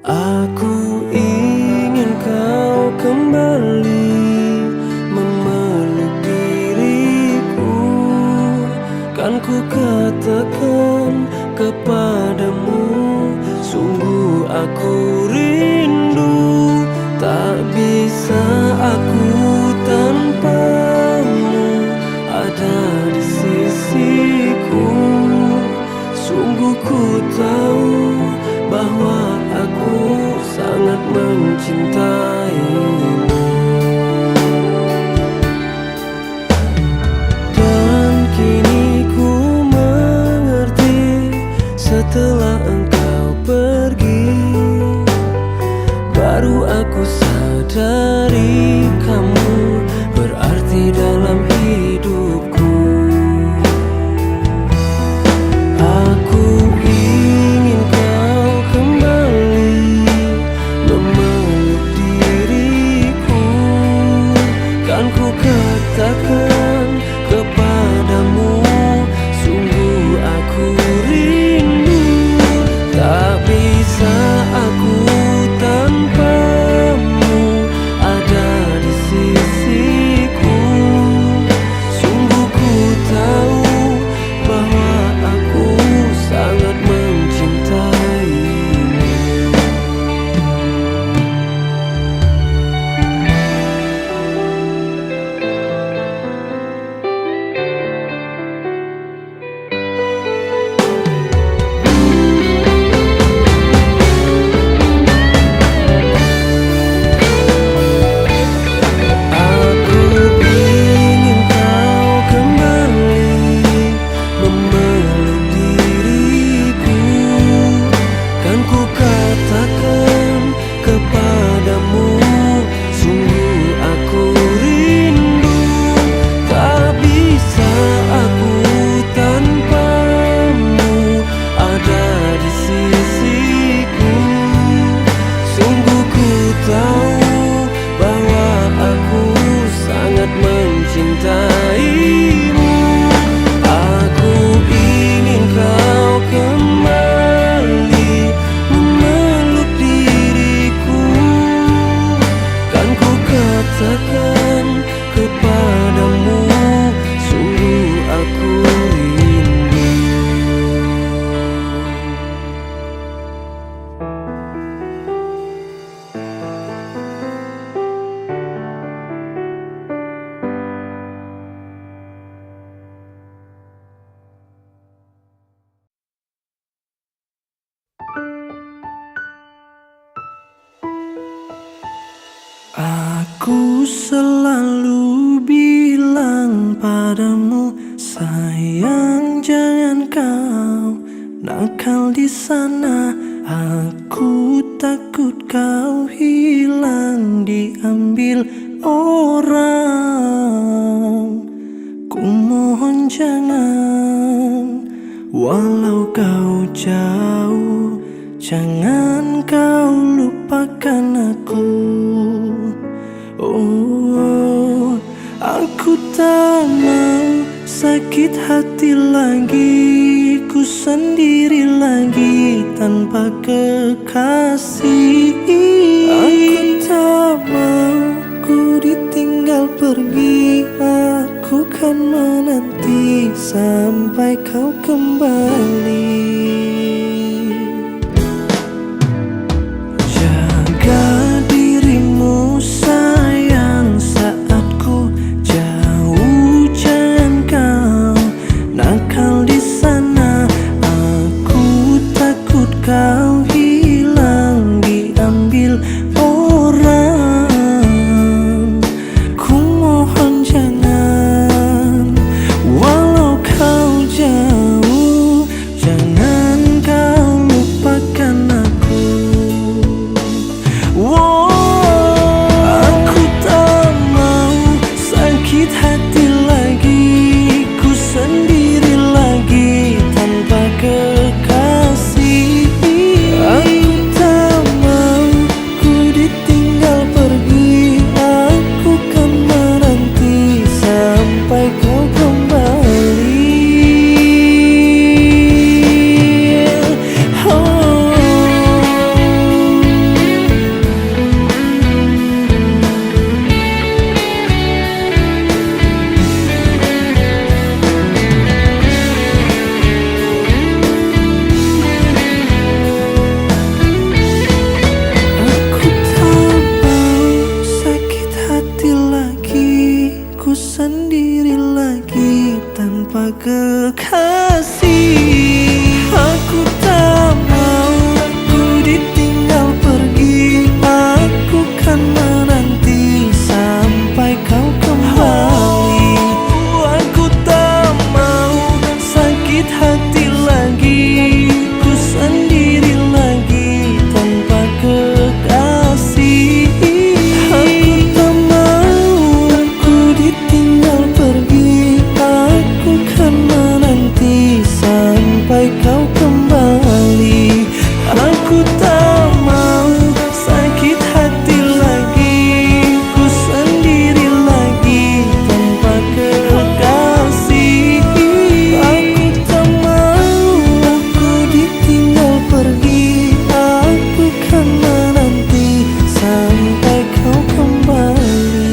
Aku ingin kau kembali memeluk diriku. Kan ku katakan kepadamu, sungguh aku rindu. Tak bisa aku tanpamu ada di sisiku. Sungguh ku tahu bahwa aku sangat mencintaimu. Dan kini ku mengerti setelah engkau pergi, baru aku sadari kamu berarti dalam hidupku. Aku ingin kau kembali memeluk diriku. Aku selalu bilang padamu, sayang jangan kau nakal di sana. Aku takut kau hilang diambil orang. Ku mohon jangan, walau kau jauh, jangan kau lupakan aku. Oh, aku tak mau sakit hati lagi, ku sendiri lagi tanpa kekasih. Aku tak mau ku ditinggal pergi, aku kan menanti sampai kau kembali. Jaga dirimu sayang saat ku jauh, jangan kau nakal di sana. Aku takut kau hilang diambil orang. Ku mohon jangan, walau kau jauh, jangan kau lupakan aku. Oh, aku tak mau sakit hati lagi, ku sendiri lagi tanpa kekasih. Aku tak mau ku ditinggal pergi, aku kan menanti sampai kau kembali. Oh. Aku tak mau sakit hati lagi, ku sendiri lagi tanpa kekasih. Aku tak mau ku ditinggal pergi, aku kan menanti sampai kau kembali. Aku tak mau sakit hati lagi, ku sendiri lagi tanpa kekasih. Aku tak mau ku ditinggal pergi, aku kan menanti sampai kau kembali. Aku tak mau sakit hati lagi, ku sendiri lagi tanpa kekasih. Aku tak mau ku ditinggal pergi, aku kan menanti sampai kau kembali.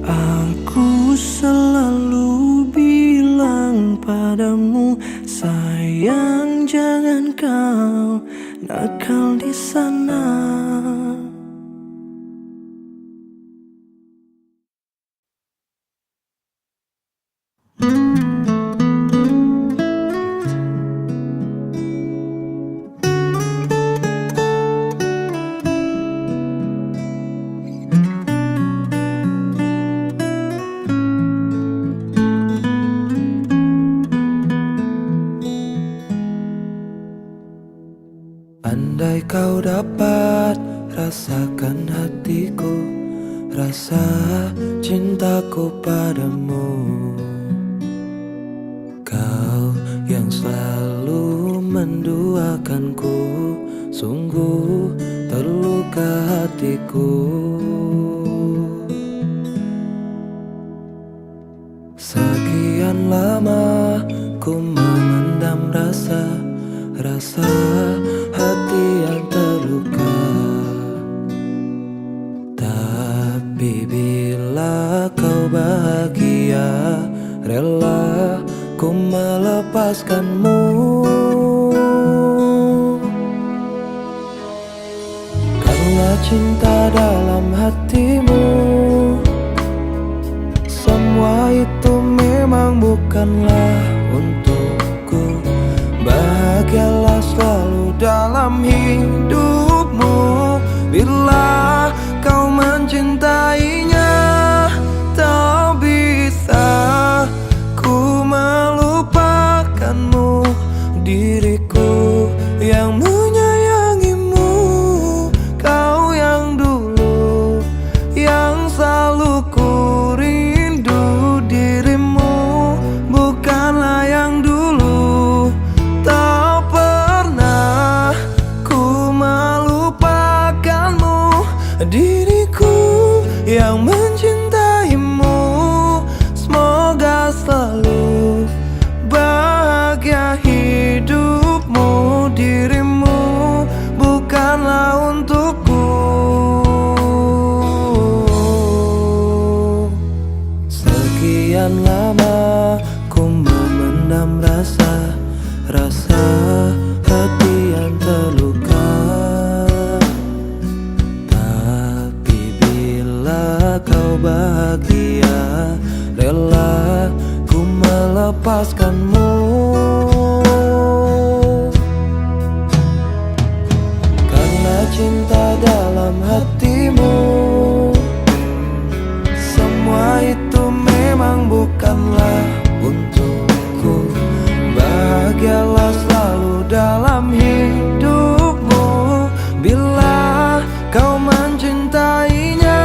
Aku selalu bilang padamu, sayang jangan kau nakal di sana. Andai kau dapat rasakan hatiku, rasa cintaku padamu. Kau yang selalu menduakanku, sungguh terluka hatiku. Sekian lama ku memendam rasa hati yang terluka. Tapi bila kau bahagia, rela ku melepaskanmu. Karena cinta dalam hatimu, semua itu memang bukanlah untukku. Bahagialah selalu dalam hidupmu, sekian lama ku memendam rasa hati yang terluka. Tapi bila kau bahagia, rela ku melepaskanmu. Karena cinta dalam hatimu, semua itu memang bukanlah untukku. Bahagialah selalu dalam hidupmu bila kau mencintainya.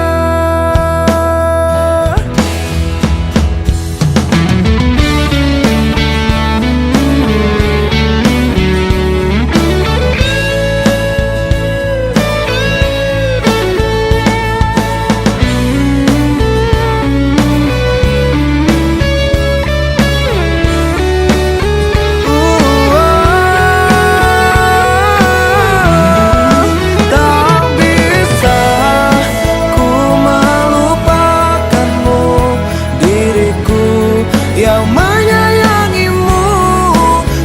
Yang menyayangimu,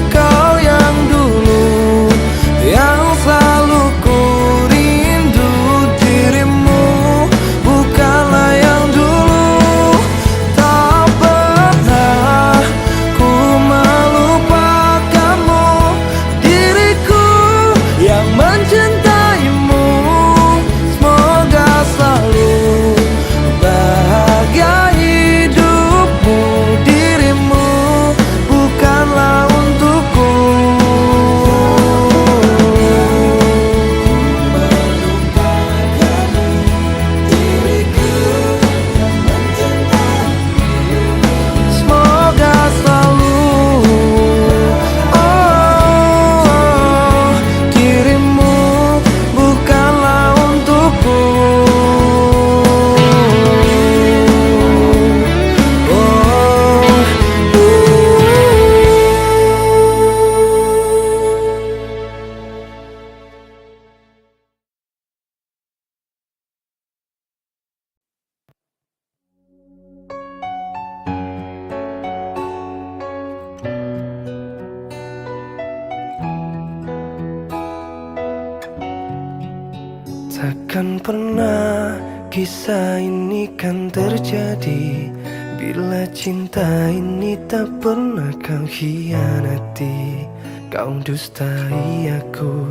kau yang dulu, yang selalu ku rindu. Dirimu bukanlah yang dulu. Tak pernah ku melupakanmu. Diriku yang mencintaimu, semoga selalu bahagia hidupmu. Takkan pernah kisah ini kan terjadi bila cinta ini tak pernah kau khianati. Kau dustai aku,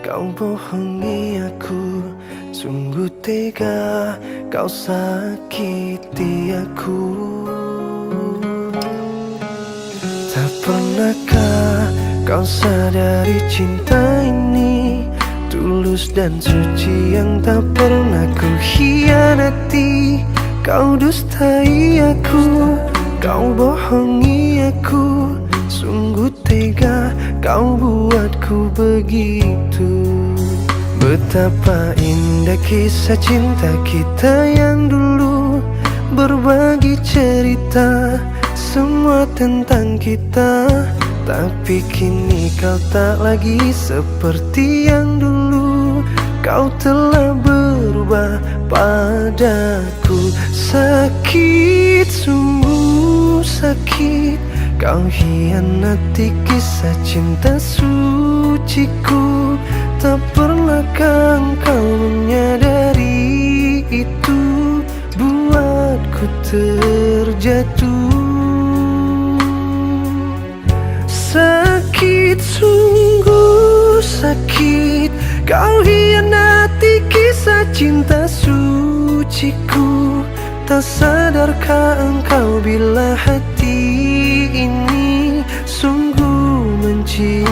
kau bohongi aku, sungguh tega kau sakiti aku. Tak pernahkah kau sadari cinta ini tulus dan suci yang tak pernah ku khianati. Kau dustai aku, kau bohongi aku, sungguh tega kau buatku begitu. Betapa indah kisah cinta kita yang dulu, berbagi cerita semua tentang kita. Tapi kini kau tak lagi seperti yang dulu. Kau telah berubah padaku. Sakit, sungguh sakit, kau hianati kisah cinta suciku. Tak pernahkah engkau menyadari itu, buatku terjatuh. Sakit, sungguh sakit, kau hianati kisah cinta suciku. Tak sadarkah engkau bila hati ini sungguh mencintaimu.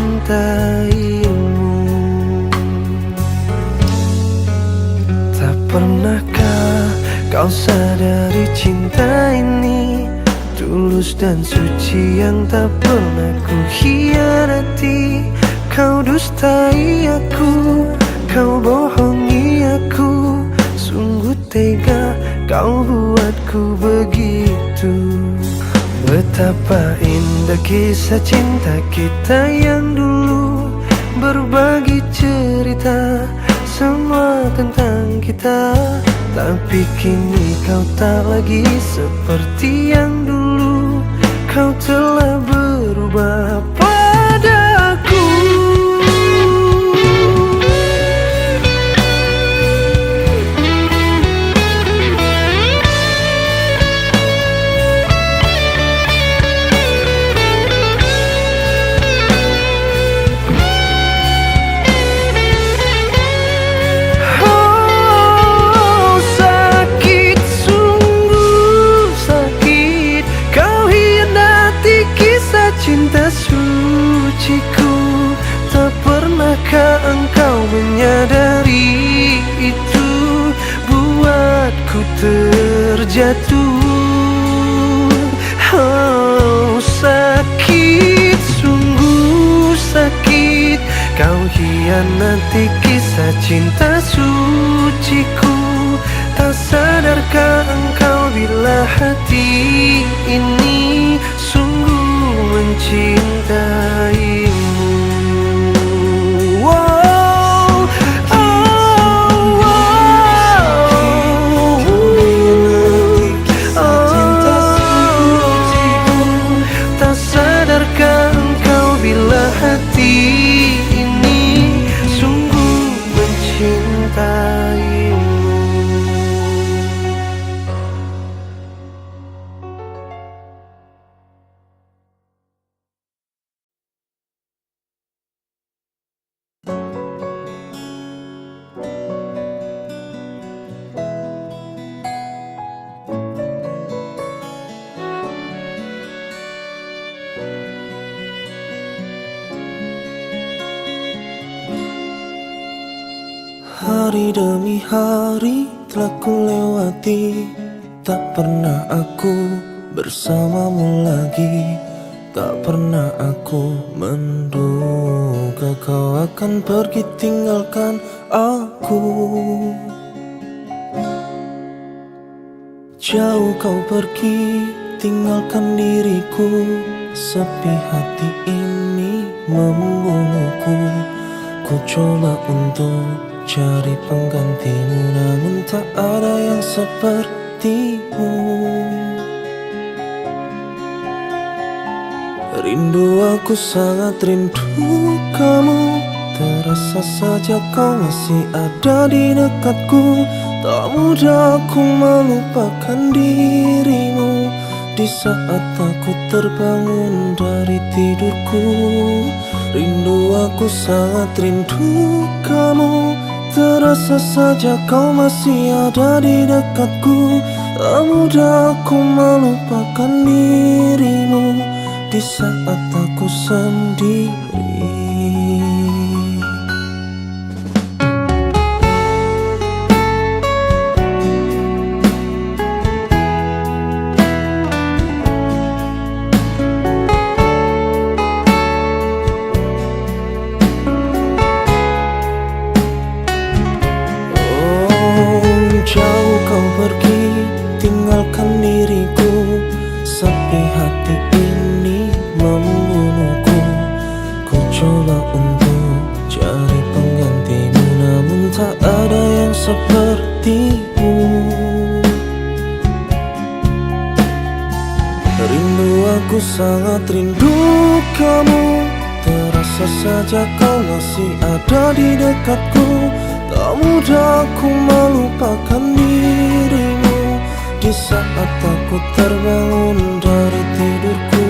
Tak pernahkah kau sadari cinta ini tulus dan suci yang tak pernah ku khianati. Kau dustai aku, kau bohongi aku, sungguh tega kau buatku begitu. Betapa indah kisah cinta kita yang dulu, berbagi cerita semua tentang kita. Tapi kini kau tak lagi seperti yang dulu. kau telah berubah padaku. Cinta suciku, tak pernahkah engkau menyadari itu buatku terjatuh. Oh, sakit, sungguh sakit, kau hianati kisah cinta suciku. Tak sadarkah engkau bila hati ini sungguh mencintaimu. Wow, oh, tak sadarkah engkau bila hati ini sungguh mencintaimu. Hari demi hari telah ku lewati, tak pernah aku bersamamu lagi. Tak pernah aku menduga kau akan pergi tinggalkan aku. Jauh kau pergi tinggalkan diriku, sepi hati ini membunuhku. Ku coba untuk cari penggantimu, namun tak ada yang sepertimu. Rindu, aku sangat rindu kamu. Terasa saja kau masih ada di dekatku. Tak mudah aku melupakan dirimu di saat aku terbangun dari tidurku. Rindu, aku sangat rindu kamu. Terasa saja kau masih ada di dekatku. Tak mudah aku melupakan dirimu di saat aku sendiri. Jauh kau pergi tinggalkan diriku, sepi hati ini membunuhku. Ku coba untuk cari penggantimu, namun tak ada yang sepertimu. Rindu, aku sangat rindu kamu. Terasa saja kau masih ada di dekatku. Tak mudah aku melupakan dirimu di saat aku terbangun dari tidurku.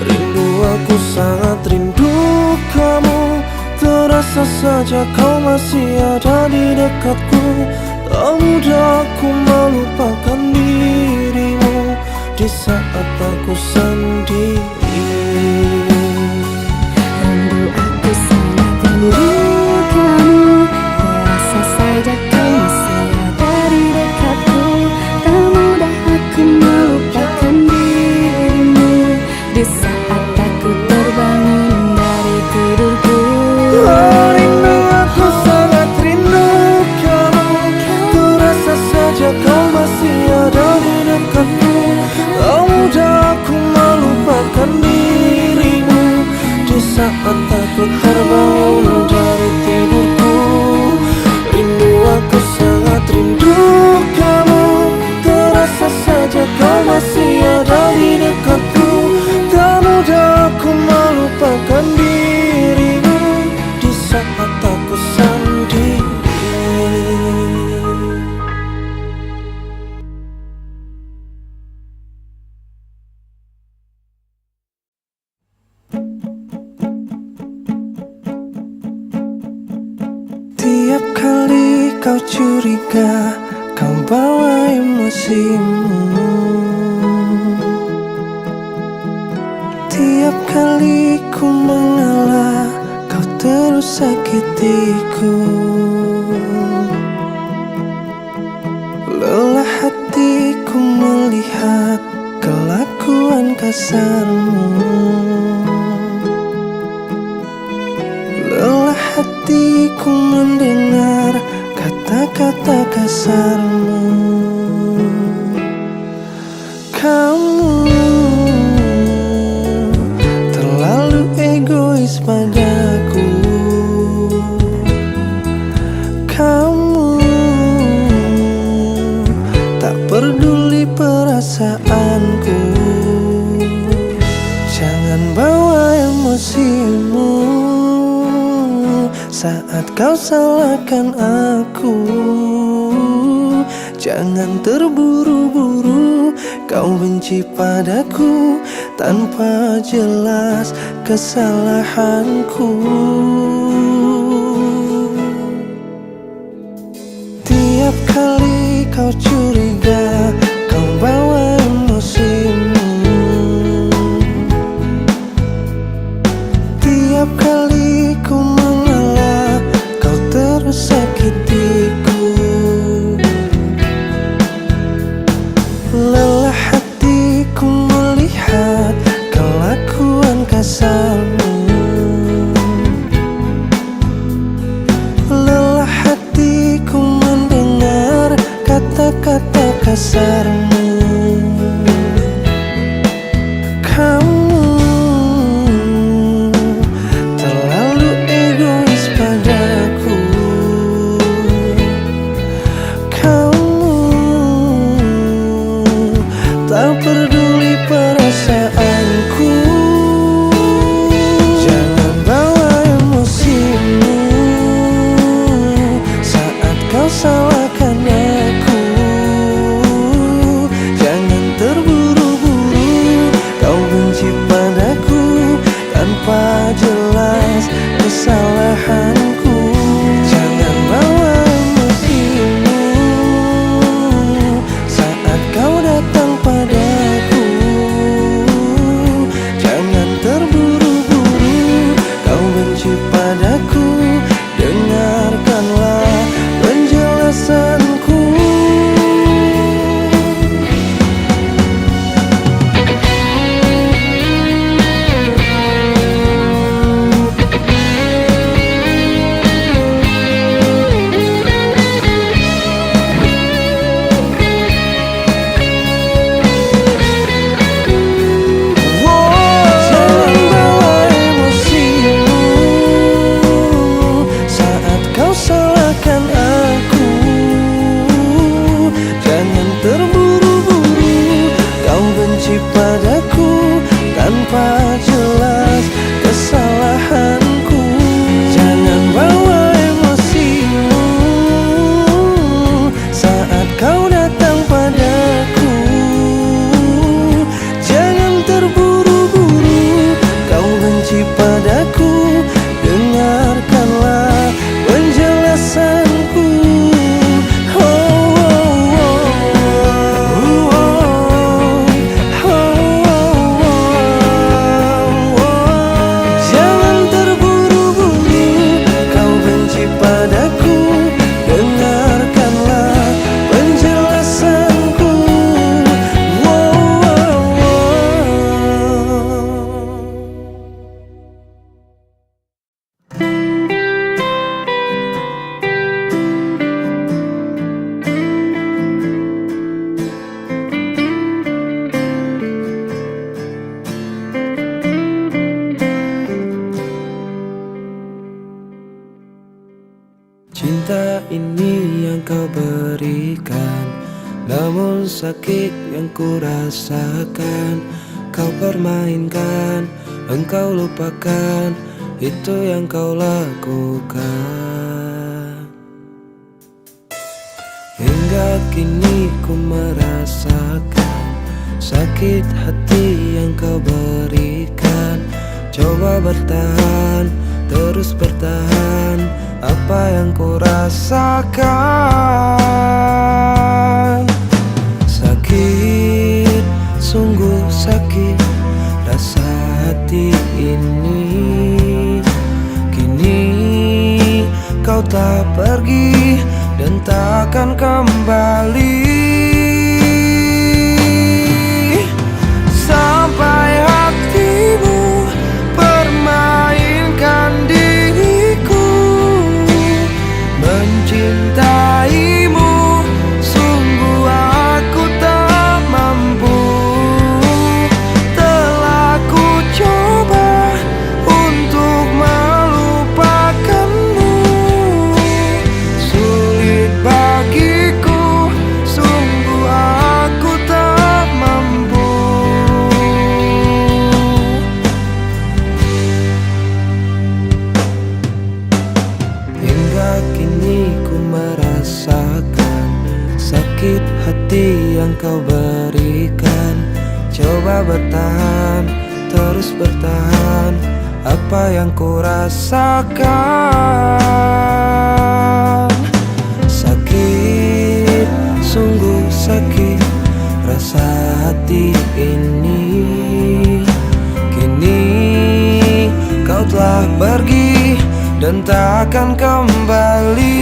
Rindu, aku sangat rindu kamu. Terasa saja kau masih ada di dekatku. Tak mudah aku melupakan dirimu di saat aku sendiri. Rindu, aku sangat rindu kamu. Terasa saja kau masih ada di dekatku. Tak mudah aku melupakan dirimu di saat aku terbangun dari tidurku. Oh, rindu, aku sangat rindu kamu. Terasa saja kau masih ada di dekatku. Tak mudah aku melupakan Tiap kali kau curiga, kau bawa emosimu. Tiap kali ku mengalah, kau terus sakitiku. Lelah hatiku melihat kelakuan kasarmu. Lelah hatiku mendengar kata-kata kasarmu. Kamu terlalu egois padaku. Kamu tak peduli perasaanku. Jangan bawa emosimu saat kau salahkan aku. Jangan terburu-buru kau benci padaku tanpa jelas kesalahanku. Tiap kali kau curiga, kau bawa emosimu. Tiap kali ku mengalah, kau terus sakitiku. Lelah hatiku melihat kelakuan kasarmu. Lelah hatiku mendengar kata-kata kasarmu. Kamu terlalu egois padaku. Tak peduli perasaanku. Jangan bawa emosimu saat kau salahkan aku. Jangan terburu-buru kau benci padaku tanpa jelas kesalahanku. Jangan bawa emosimu saat kau datang padaku. Jangan terburu-buru kau benci padaku. Dengarkanlah penjelasanku. Salahkan aku. Jangan terburu-buru kau benci padaku tanpa jelas kesalahanku. Jangan bawa emosimu saat kau datang padaku. Jangan terburu-buru kau benci padaku. Dengarkanlah penjelasanku. Jangan terburu-buru kau benci padaku. Dengarkanlah penjelasanku. Cinta ini yang kau berikan, namun sakit yang ku rasakan. Kau permainkan, engkau lupakan, itu yang kau lakukan. Hingga kini ku merasakan sakit hati yang kau berikan. Coba bertahan, terus bertahan, apa yang ku rasakan. Sakit, sungguh sakit rasa hati ini. Kini kau tak pergi dan takkan kembali. Sampai hatimu permainkan diriku, mencintaimu sungguh aku tak mampu. Telah ku coba untuk melupakanmu, sulit bagiku, sungguh aku tak mampu. Hingga kini ku merasakan sakit hati yang kau berikan. Coba bertahan, terus bertahan, apa yang ku rasakan. Sakit, sungguh sakit rasa hati ini. Kini kau telah pergi dan takkan kembali.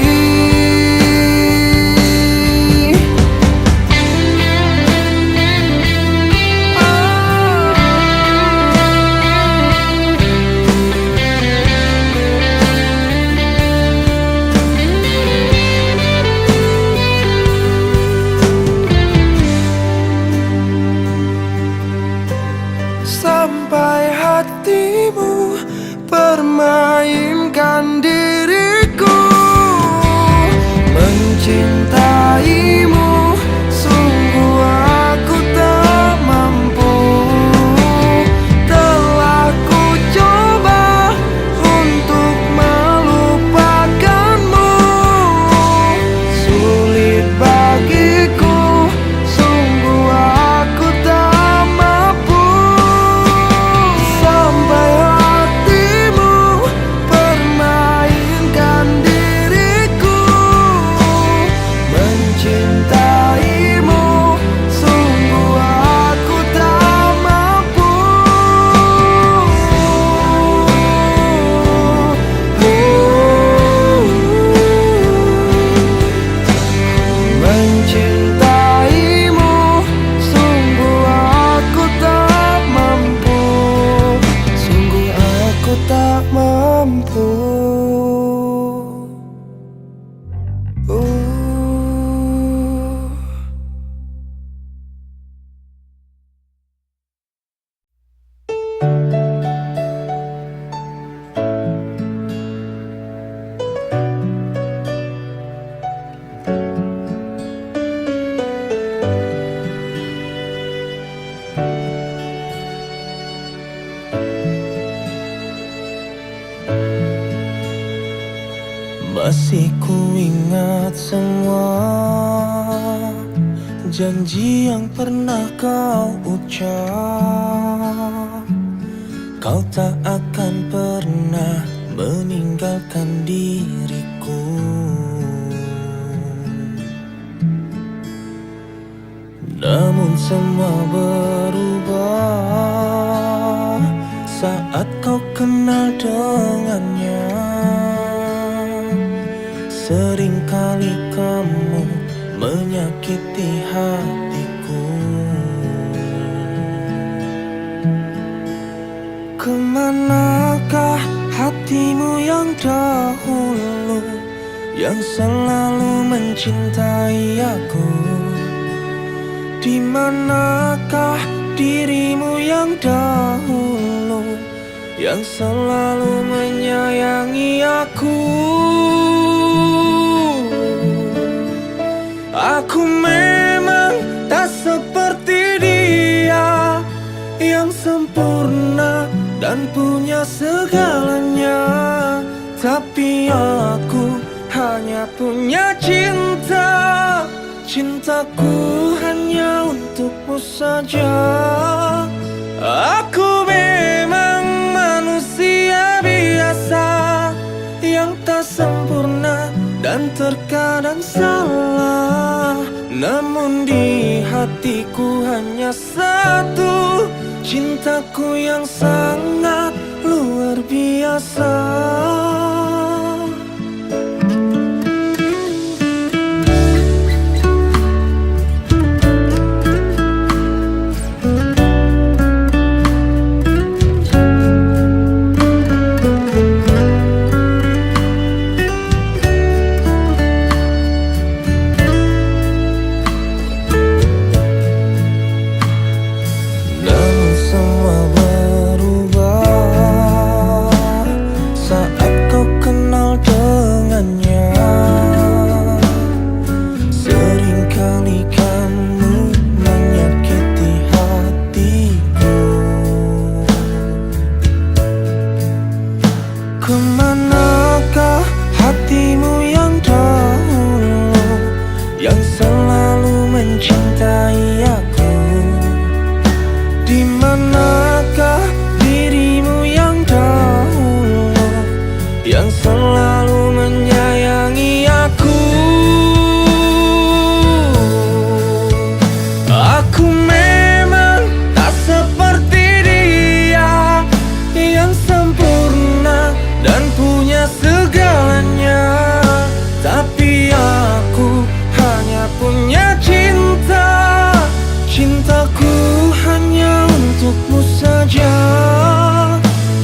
Sampai hatimu permainkan diriku, mencintaimu sungguh aku tak mampu. Telah ku coba untuk melupakanmu, sulit bagiku, sungguh aku tak mampu. Sampai hatimu permainkan diriku, mencintaimu sungguh aku tak mampu. Mencintaimu sungguh aku tak mampu, sungguh aku tak mampu. Masih ku ingat semua janji yang pernah kau ucap. Kau tak akan pernah meninggalkan diriku. Namun semua berubah saat kau kenal dengannya. Seringkali kamu menyakiti hatiku. Kemanakah hatimu yang dahulu, yang selalu mencintai aku? Di manakah dirimu yang dahulu, yang selalu menyayangi aku? Aku memang tak seperti dia, yang sempurna dan punya segalanya. Tapi aku hanya punya cinta. Cintaku hanya untukmu saja. Aku memang manusia biasa yang tak sempurna terkadang salah. Namun di hatiku hanya satu, cintaku yang sangat luar biasa. Namun semua berubah saat kau kenal dengannya. Seringkali kamu menyakiti hatiku. Kemanakah hatimu yang dahulu, yang selalu mencintai aku? Di manakah dirimu yang dahulu, yang selalu menyayangi aku? Aku memang tak seperti dia, yang sempurna dan punya segalanya. Tapi aku hanya punya cinta, cintaku hanya untukmu saja.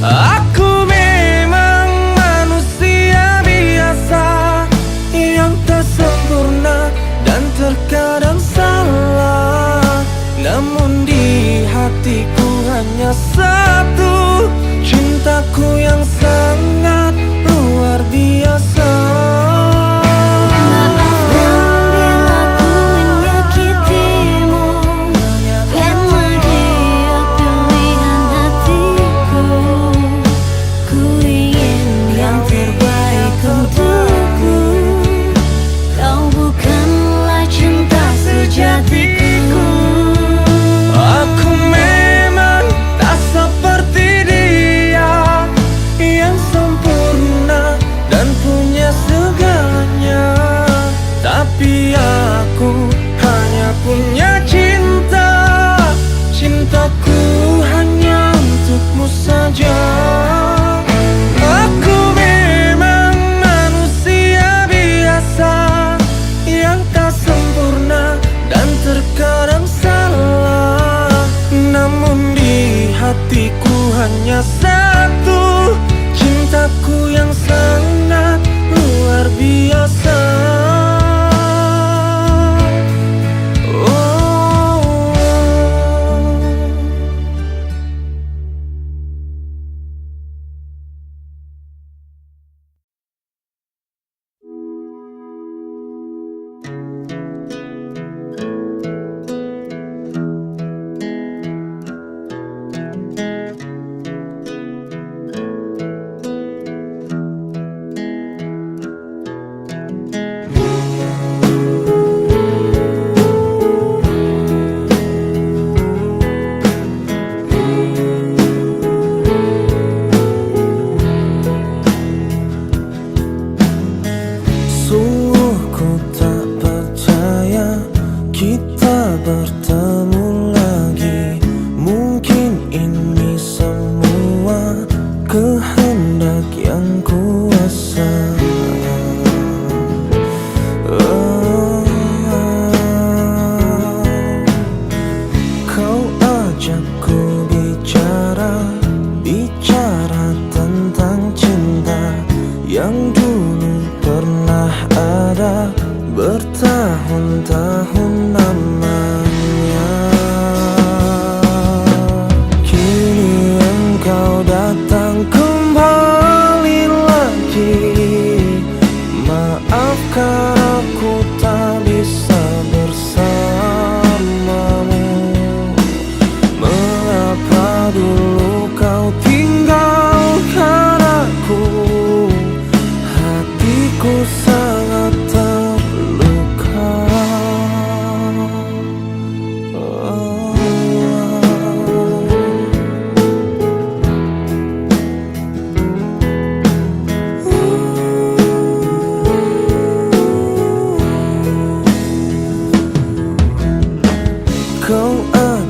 Aku memang manusia biasa, yang tak sempurna dan terkadang salah. Namun di hatiku hanya satu, cintaku yang sangat luar biasa. Aku memang tak seperti dia, yang sempurna dan punya segalanya. Tapi aku hanya punya cinta, cintaku hanya untukmu saja. Aku memang manusia biasa, yang tak sempurna dan terkadang salah. Namun di hatiku hanya satu, cintaku yang sangat luar biasa. Oh.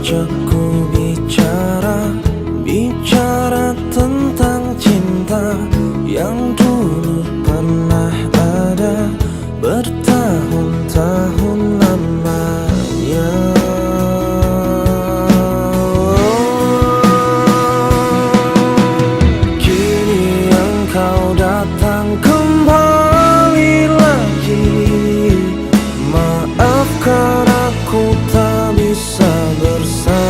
ajakku bicara, bicara tentang cinta yang dulu pernah ada bertahun-tahun lamanya. Kini engkau datang kembali lagi. Maafkan aku tak bisa bersamamu.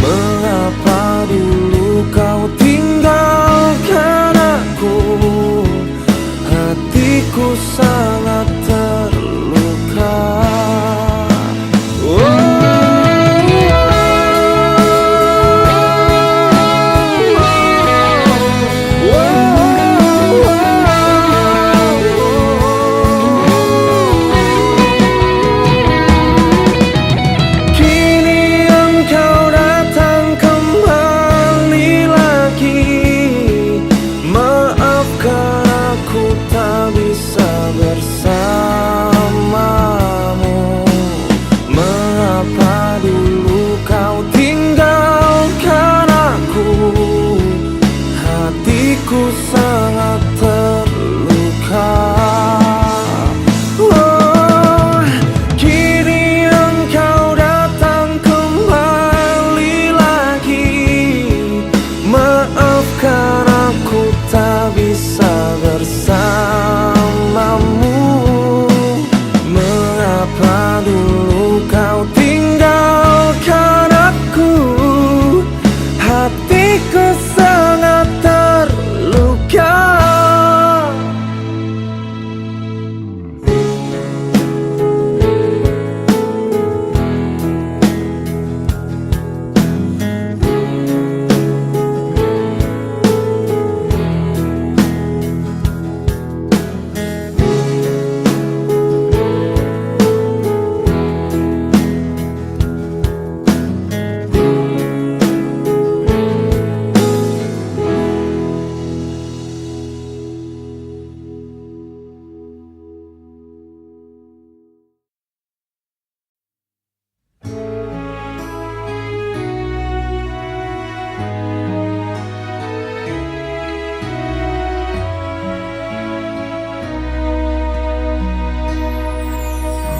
Mengapa dulu kau tinggalkan aku? Hatiku sangat terluka. Hatiku sangat terluka. Oh, kini engkau datang kembali lagi. Maafkan aku tak bisa bersamamu. Mengapa dulu kau tinggalkan aku? Hatiku sangat terluka.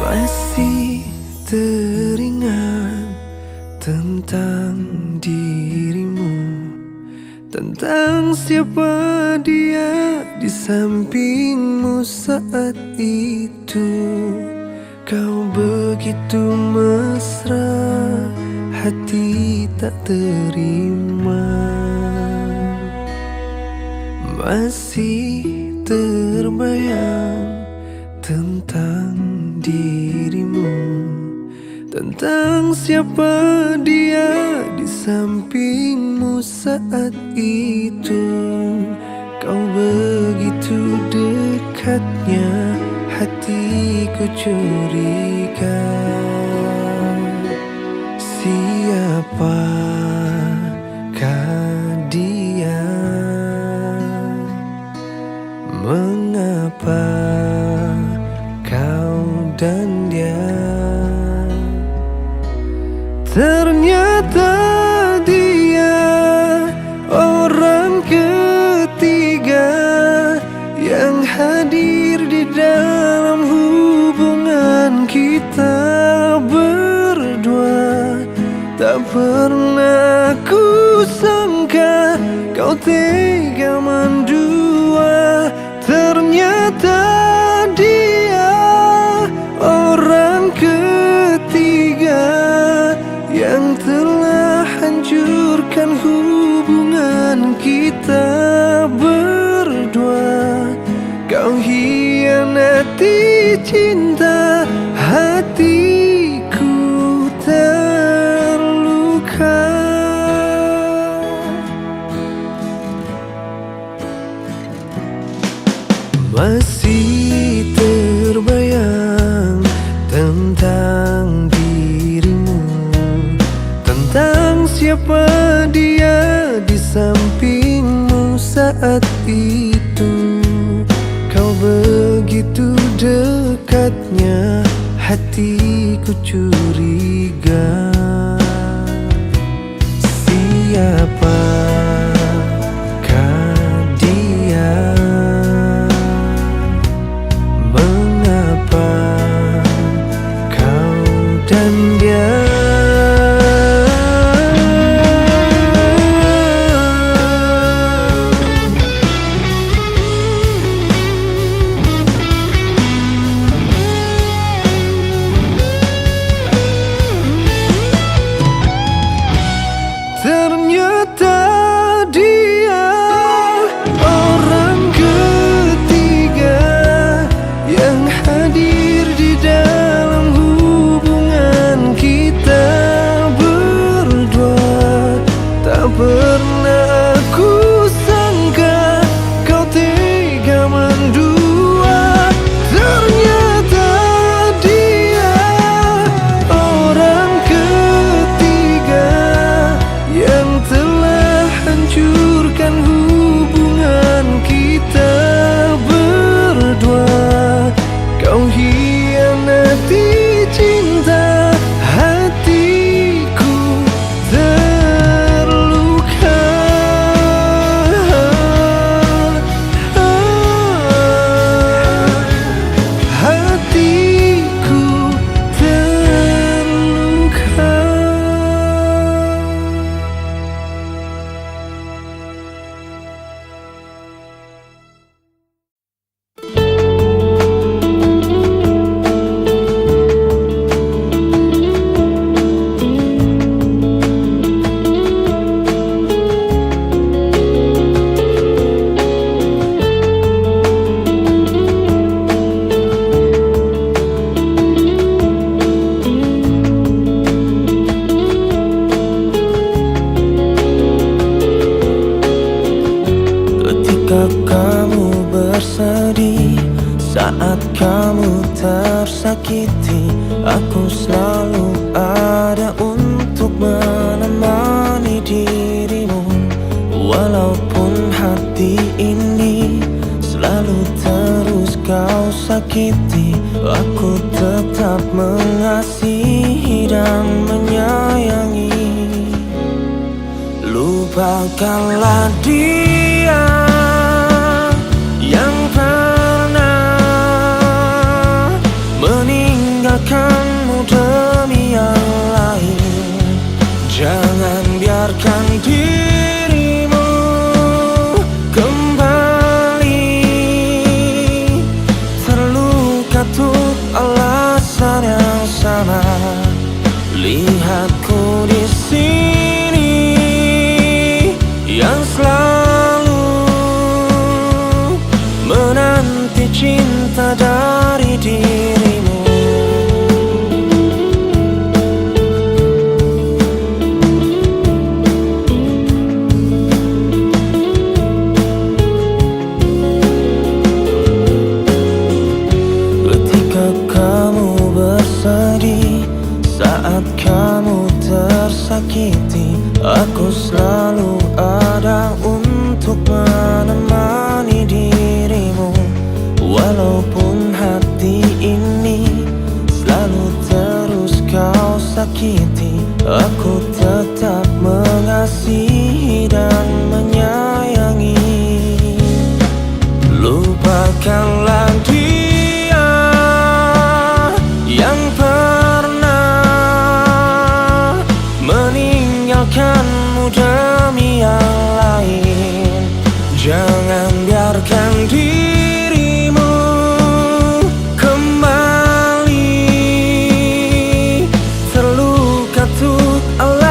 Masih teringat tentang dirimu, tentang siapa dia di sampingmu saat itu. Kau begitu mesra, hati tak terima. Masih terbayang tentang dirimu, tentang siapa dia di sampingmu saat itu. Kau begitu dekatnya, hatiku curiga. Siapakah dia? Mengapa kau dan dia? Ternyata dia orang ketiga yang hadir di dalam hubungan kita berdua. Tak pernah ku sangka kau tega mendua. Ternyata dia orang ketiga yang telah hancurkan hubungan kita berdua. Kau hianati cinta, hatiku terluka. Masih terbayang tentang dirimu, tentang siapa dia di sampingmu saat itu. Kau begitu dekatnya, hatiku curiga. Siapakah dia? Mengapa kau dan dia? Ternyata dia orang ketiga yang hadir di dalam hubungan kita berdua. Tak pernah aku sangka kau tega mendua. Ternyata dia orang ketiga yang telah hancurkan hubungan kita berdua. Kau hianati cinta, hatiku terluka. Hatiku terluka. Ketika kamu bersedih, saat kamu tersakiti, aku selalu ada untuk menemani dirimu. Walaupun hati ini selalu terus kau sakiti, aku tetap mengasihi dan menyayangi. Lupakanlah dia yang pernah meninggalkanmu demi yang lain. Jangan biarkan dirimu kembali terluka untuk alasan yang sama. Lihatku di sini yang selalu menanti cinta dari dirimu. Ketika kamu bersedih, saat kamu tersakiti, aku selalu ada untuk menemani dirimu. Walaupun hati ini selalu terus kau sakiti, aku tetap mengasihi dan menyayangi. Lupakanlah dia yang pernah meninggalkanmu demi yang lain. Jangan biarkan dirimu kembali terluka untuk alasan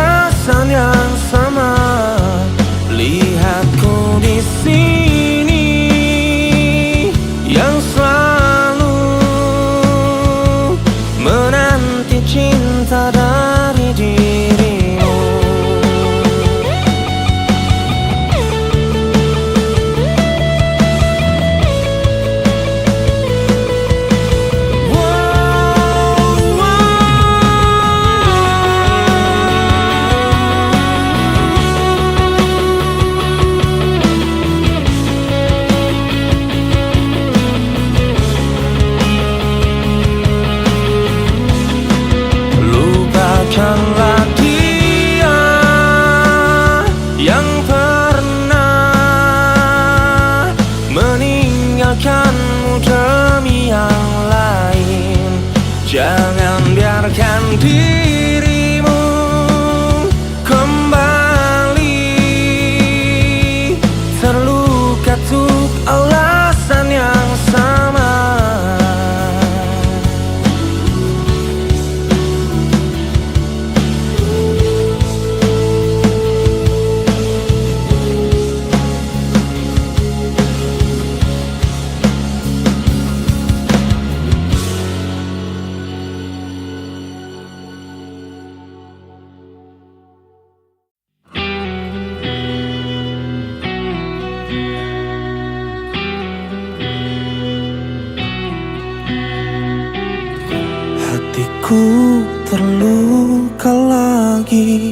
terluka lagi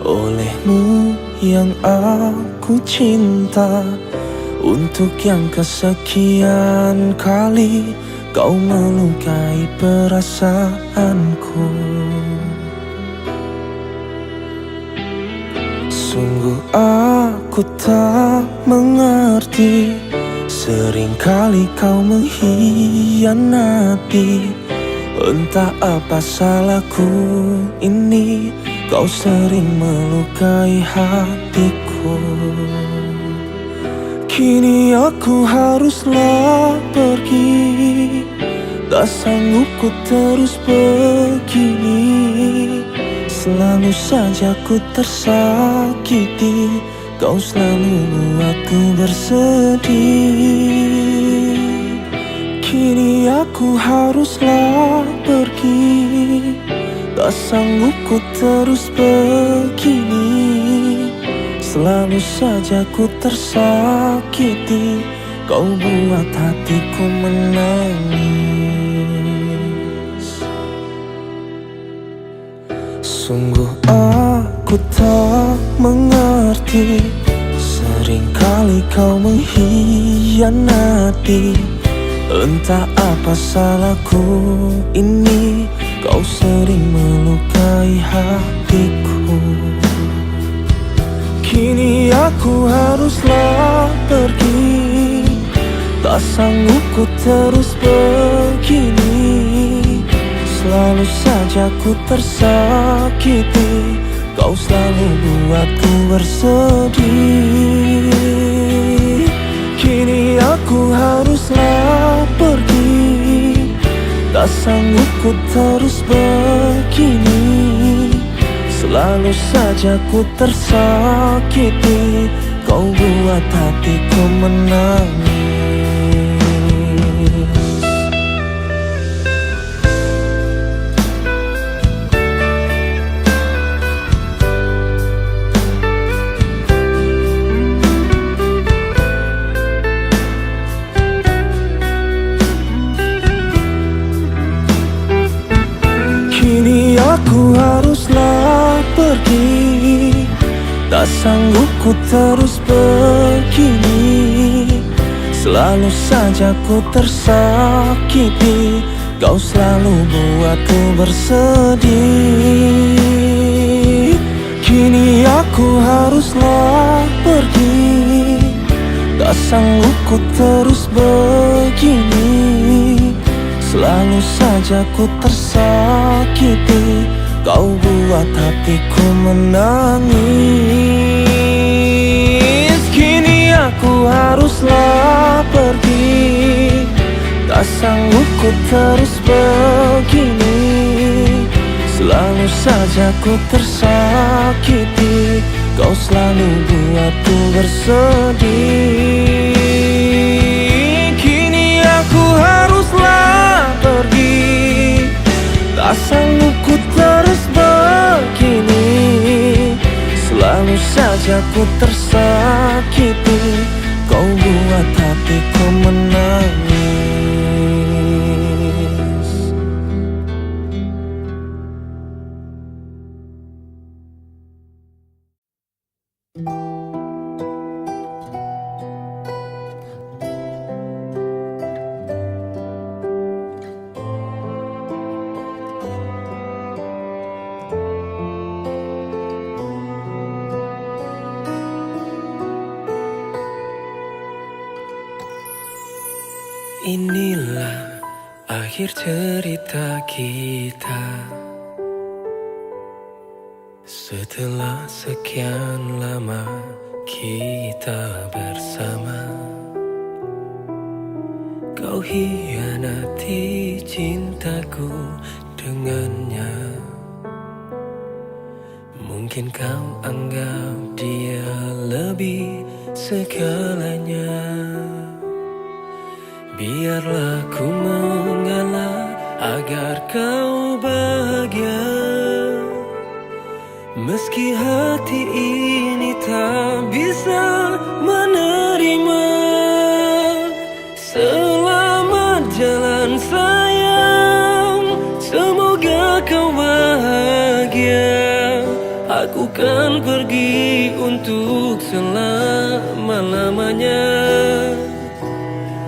olehmu yang aku cinta. Untuk yang kesekian kali kau melukai perasaanku. Sungguh aku tak mengerti, seringkali kau mengkhianati. Entah apa salahku ini, kau sering melukai hatiku. Kini aku haruslah pergi, tak sanggup ku terus begini. Selalu saja ku tersakiti, kau selalu buatku bersedih. Kini aku haruslah pergi, tak sanggup ku terus begini. Selalu saja ku tersakiti, kau buat hatiku menangis. Sungguh aku tak mengerti, seringkali kau mengkhianati. Entah apa salahku ini, kau sering melukai hatiku. Kini aku haruslah pergi, tak sanggup ku terus begini. Selalu saja ku tersakiti, kau selalu buatku bersedih. Kini aku haruslah pergi, tak sanggup ku terus begini. Selalu saja ku tersakiti, kau buat hatiku menangis. Kini aku haruslah pergi, tak sanggup ku terus begini. Selalu saja ku tersakiti, kau selalu buatku bersedih. Kini aku haruslah pergi, tak sanggup ku terus begini. Selalu saja ku tersakiti, kau buat hatiku menangis. Kini aku haruslah pergi, tak sanggup ku terus begini. Selalu saja ku tersakiti, kau selalu buatku bersedih. Kini aku haruslah pergi, tak sanggup ku terus begini. Selalu saja ku tersakiti, kau buat hatiku menangis. Inilah akhir cerita kita. Setelah sekian lama kita bersama, kau hianati cintaku dengannya. Mungkin kau anggap dia lebih segalanya. Biarlah ku mengalah agar kau bahagia. Meski hati ini tak bisa menerima. Selamat jalan sayang, semoga kau bahagia. Aku kan pergi untuk selama-lamanya.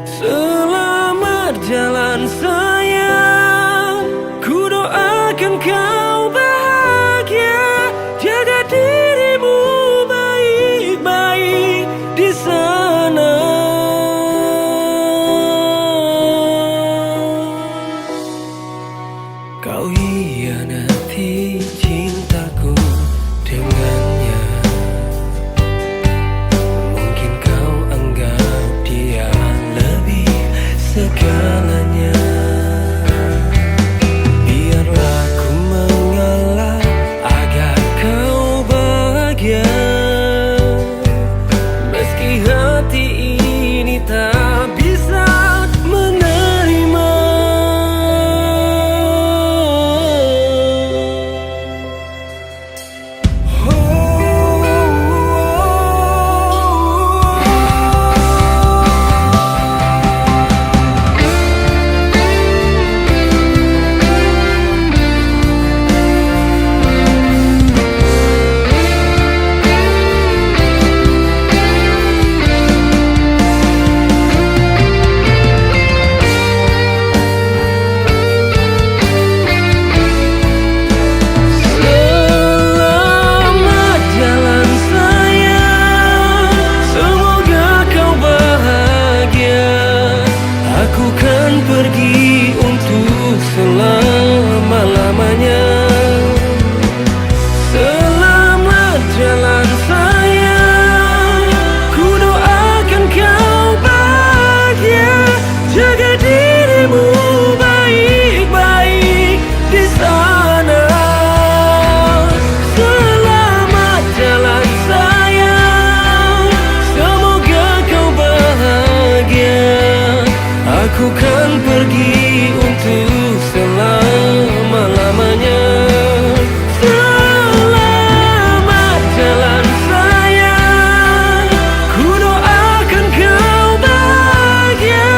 Selamat jalan sayang, ku doakan kau bahagia. Jaga dirimu baik-baik di sana. Kau hianati cintaku dengannya. Mungkin kau anggap dia lebih segalanya. Biarlah ku mengalah agar kau bahagia. Meski hati ini tak bisa menerima. Selamat jalan sayang, semoga kau bahagia. Aku kan pergi untuk selama-lamanya. Selamat jalan sayang, ku doakan kau bahagia. Jaga dirimu baik-baik di sana. Selamat jalan sayang, semoga kau bahagia. Aku kan pergi untuk selama-lamanya. Selamat jalan sayang, ku doakan kau bahagia.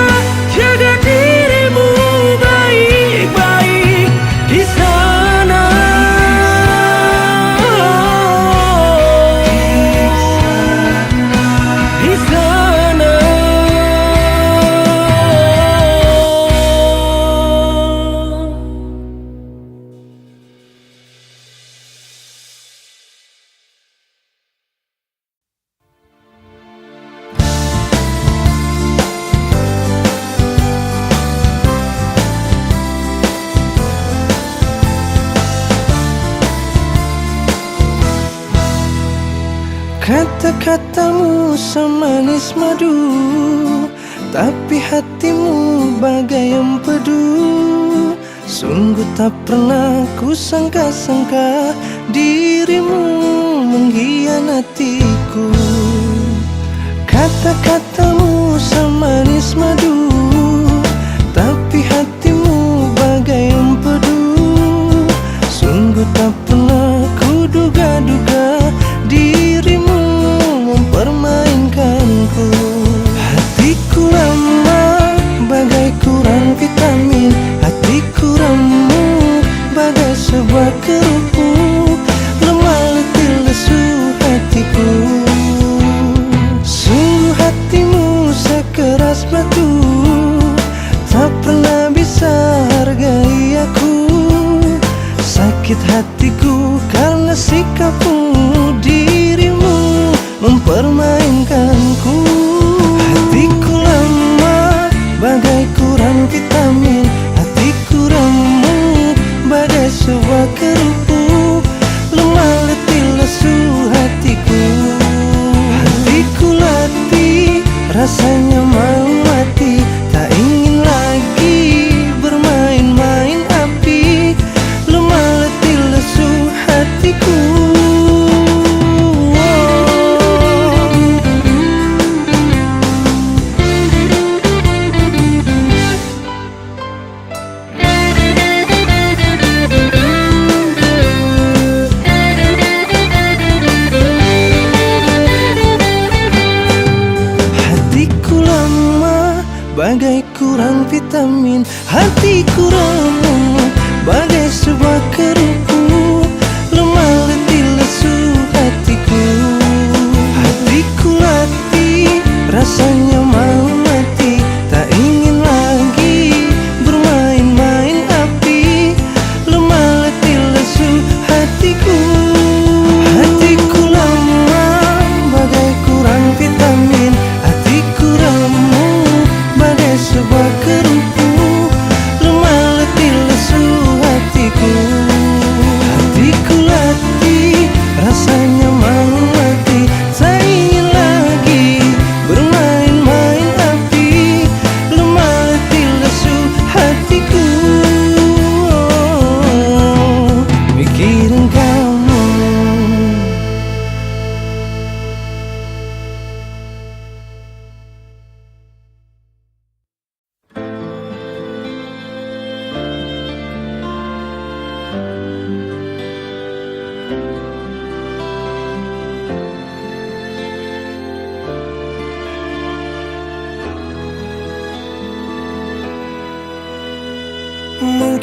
Jaga dirimu baik-baik di sana. Di sana. Kata-katamu semanis madu, tapi hatimu bagai empedu. Sungguh tak pernah ku sangka-sangka dirimu mengkhianatiku. Kata-katamu semanis madu, tapi hatimu bagai empedu. Sungguh tak pernah ku duga-duga dirimu mempermainkanku. Hatiku lemah bagai kurang vitamin. Hatiku remuk bagai sebuah kerupuk. Lemah letih lesu hatiku. Sungguh hatimu sekeras batu, tak pernah bisa hargai aku. Sakit hatiku karena sikapmu, dirimu mempermainkanku. Hatiku lemah bagai kurang vitamin. Hatiku remuk bagai sebuah kerupuk. Lemah letih lesu hatiku. Hatiku letih rasanya mau mati. Tak ingin lagi bermain-main api. Lemah letih lesu hatiku.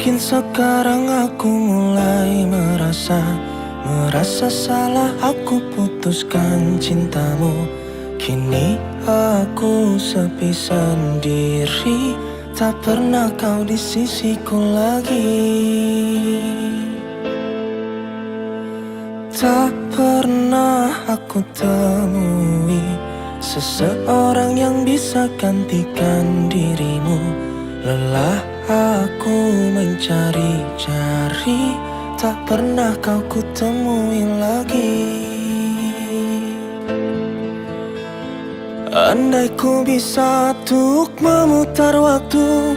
Mungkin sekarang aku mulai merasa salah aku putuskan cintamu. Kini aku sepi sendiri, tak pernah kau di sisiku lagi. Tak pernah aku temui seseorang yang bisa gantikan dirimu. Lelah aku mencari-cari, tak pernah kau kutemui lagi. Andai ku bisa untuk memutar waktu,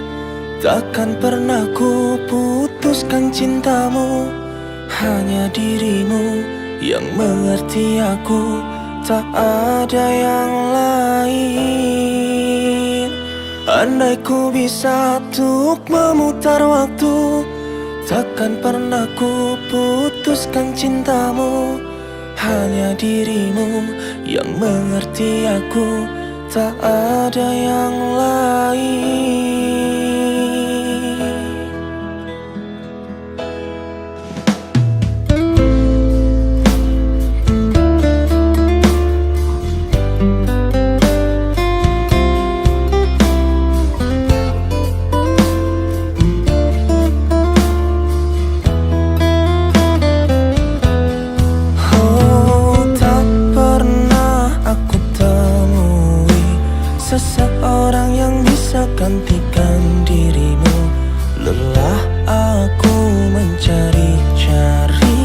takkan pernah ku putuskan cintamu. Hanya dirimu yang mengerti aku, tak ada yang lain. Andai ku bisa untuk memutar waktu, takkan pernah ku putuskan cintamu. Hanya dirimu yang mengerti aku, tak ada yang lain. Seseorang yang bisa gantikan dirimu. Lelah aku mencari-cari,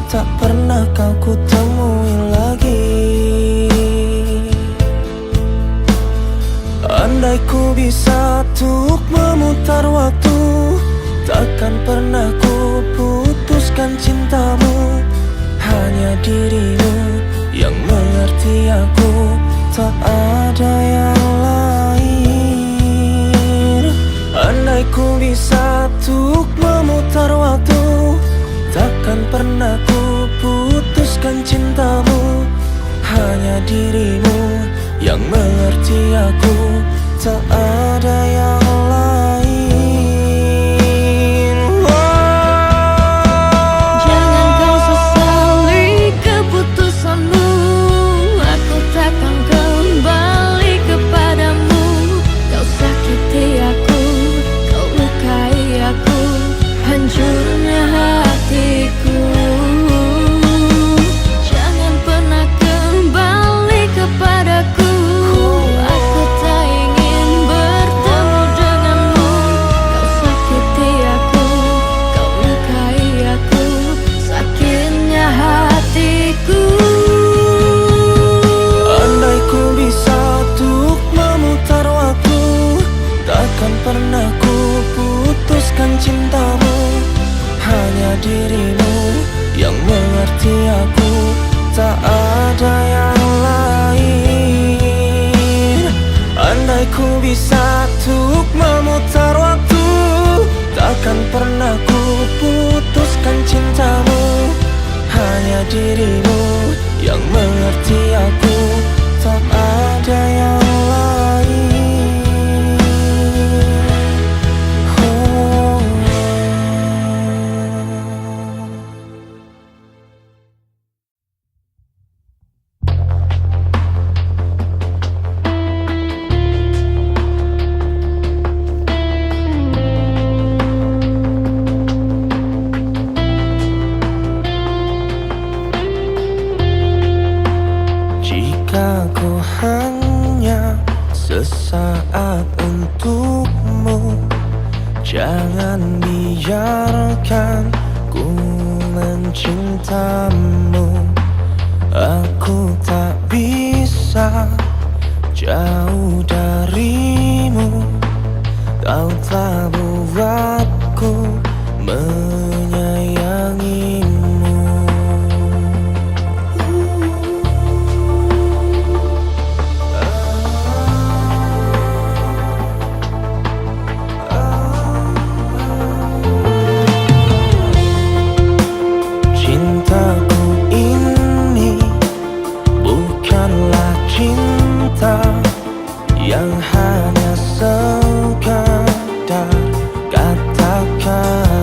tak pernah kau kutemui lagi. Andai ku bisa untuk memutar waktu, takkan pernah ku putuskan cintamu. Hanya dirimu yang mengerti aku, tak ada yang lain. Andai ku bisa untuk memutar waktu, takkan pernah ku putuskan cintamu. Hanya dirimu yang mengerti aku, tak ada yang lain. Jangan kau sesali keputusanmu, aku takkan kembali kepadamu. Kau sakiti aku, kau lukai aku, hancurnya hatiku. Jangan pernah kembali kepadaku, aku tak ingin bertemu denganmu. Kau sakiti aku, kau lukai aku, sakitnya hatiku. Andai ku bisa untuk memutar waktu, takkan pernah ku putuskan cintamu. Hanya dirimu yang mengerti aku, tak ada yang lain. Andai ku bisa untuk memutar waktu, takkan pernah ku putuskan cintamu. Hanya dirimu yang mengerti aku, tak ada yang lain. Oh. Jika ku hanya sesaat untukmu, jangan biarkan ku mencintamu. Aku tak bisa jauh darimu, kau telah buatku menyayangimu. Cintaku ini bukanlah cinta yang hanya sekadar kata-kata.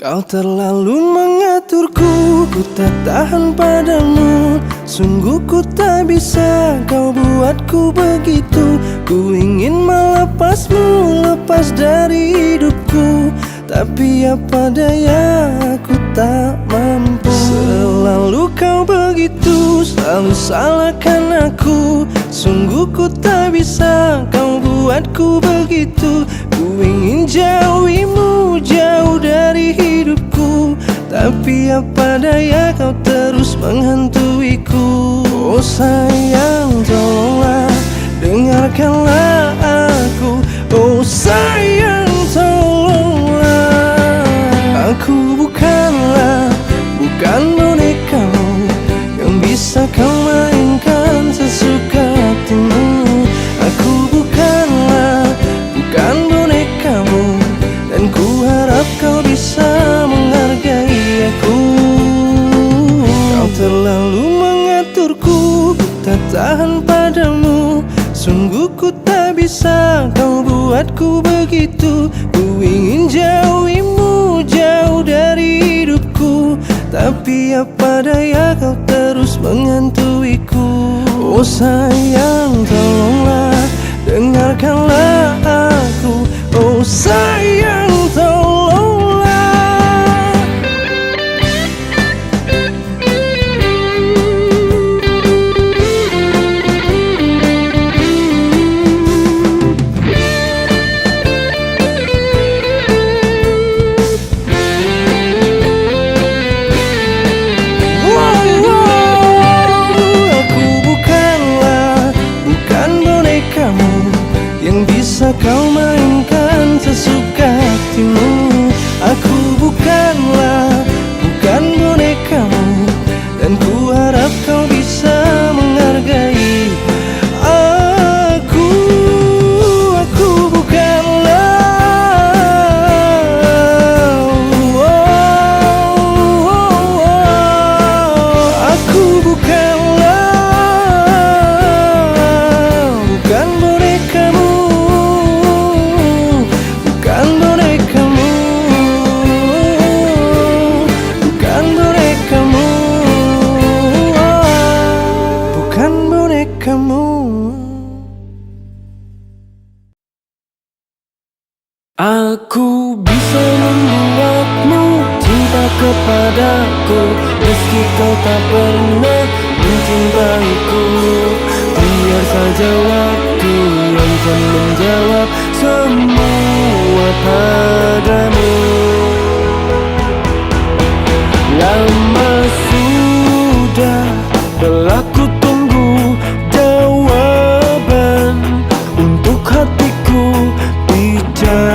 Kau terlalu mengaturku, ku tak tahan padamu. Sungguh ku tak bisa kau buatku begitu. Ku ingin melepasmu, lepas dari hidupku, tapi apa daya aku tak mampu. Selalu kau begitu, selalu salahkan aku. Sungguh ku tak bisa kau buatku begitu. Ku ingin jauhimu, jauh dari hidupku, tapi apa daya kau terus menghantuiku. Oh sayang, tolonglah dengarkanlah aku. Oh sayang, tolonglah. Aku bukan bonekamu yang bisa kau mainkan sesuka hatimu. Aku bukan bonekamu, dan ku harap kau bisa menghargai aku. Kau terlalu mengaturku, ku tak tahan padamu. Sungguh ku tak bisa kau buatku begitu. Ku ingin jauhimu, jauh dari hidupku, tapi apa daya kau terus menghantuiku. Oh sayang, tolonglah dengarkanlah aku. Oh sayang, tolonglah. Yang bisa kau mainkan sesuka hatimu. Aku bukan bonekamu, dan ku harap kau bisa menghargai aku. Aku bukan bonekamu. Aku bisa membuatmu cinta kepadaku, meski kau tak pernah mencintaiku. Biar saja waktu yang akan menjawab semua padamu. Lama sudah telah ku tunggu jawaban untuk hatiku. Bicaralah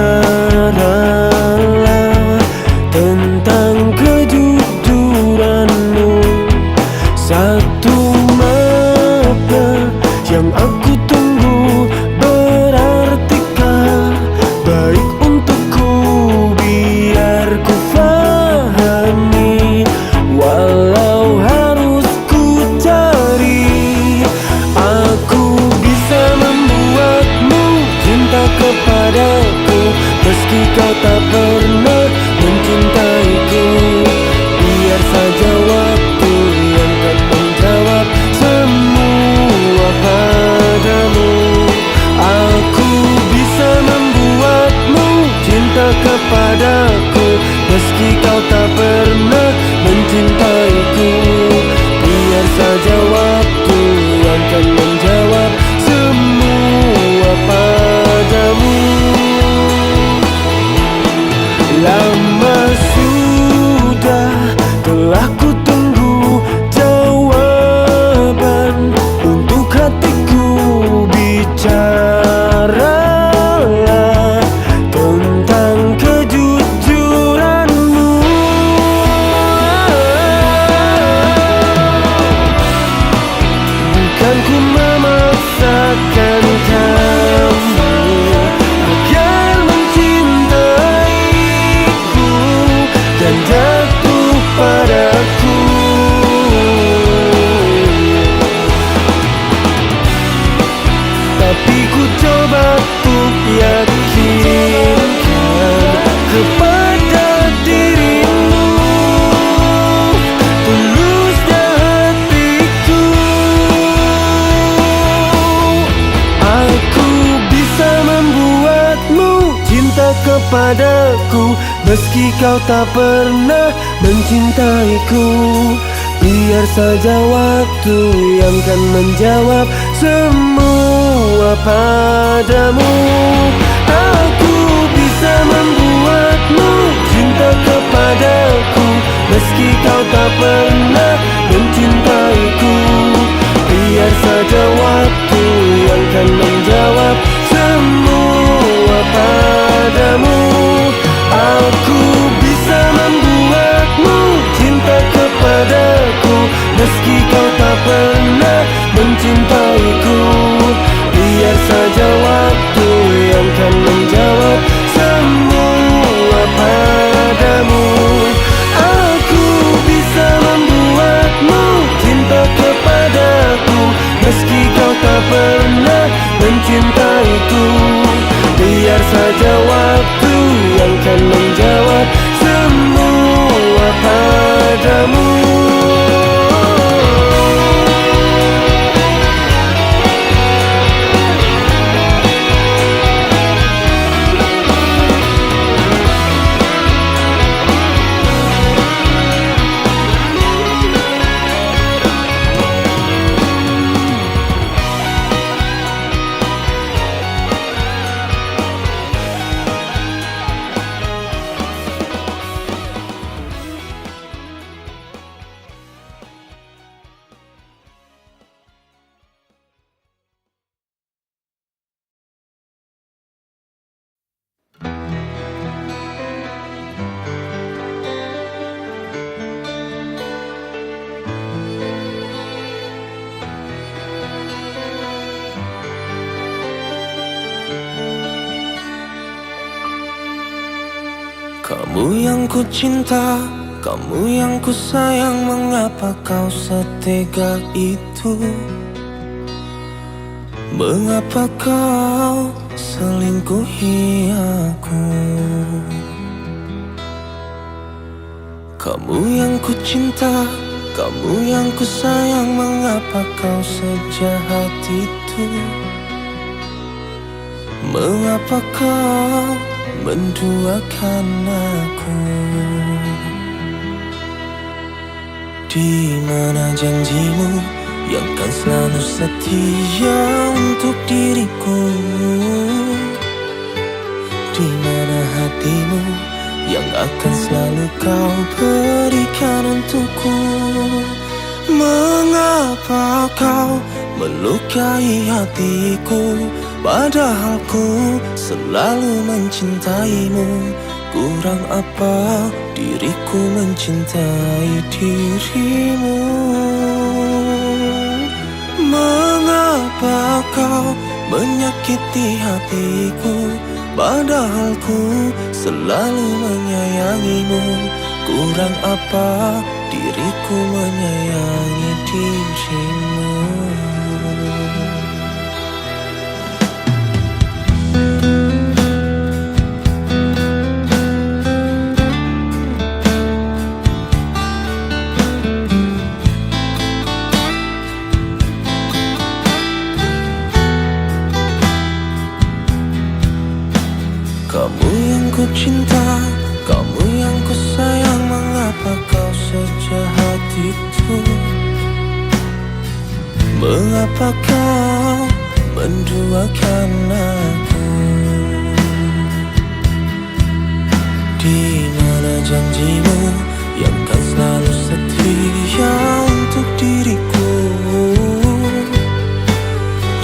tentang kejujuranmu. Satu mata yang aku tunggu, berartikah baik untukku? kepadaku, meski kau tak pernah mencintaiku. Biar saja waktu yang kan menjawab semua padamu. Aku bisa membuatmu cinta kepadaku, meski kau tak pernah mencintaiku. Biar saja waktu yang kan menjawab semua padamu. Aku bisa membuatmu cinta kepadaku, meski kau tak pernah mencintaiku. Biar saja waktu yang kan menjawab semua padamu. Aku bisa membuatmu cinta kepadaku, meski kau tak pernah mencintaiku. Biar saja waktu yang kan menjawab semua padamu. Kamu yang ku cinta, kamu yang ku sayang, mengapa kau setega itu? Mengapa kau selingkuhi aku? Kamu yang ku cinta, kamu yang ku sayang, mengapa kau sejahat itu? Mengapa kau menduakan aku? Di mana janjimu yang kan selalu setia untuk diriku? Di mana hatimu yang akan selalu kau berikan untukku? Mengapa kau melukai hatiku, padahal ku selalu mencintaimu? Kurang apa diriku mencintai dirimu? Mengapa kau menyakiti hatiku, padahal ku selalu menyayangimu? Kurang apa diriku menyayangi dirimu? Kamu yang ku cinta, kamu yang ku sayang, mengapa kau sejahat itu? Mengapa kau menduakan aku? Di mana janjimu yang kan selalu setia untuk diriku?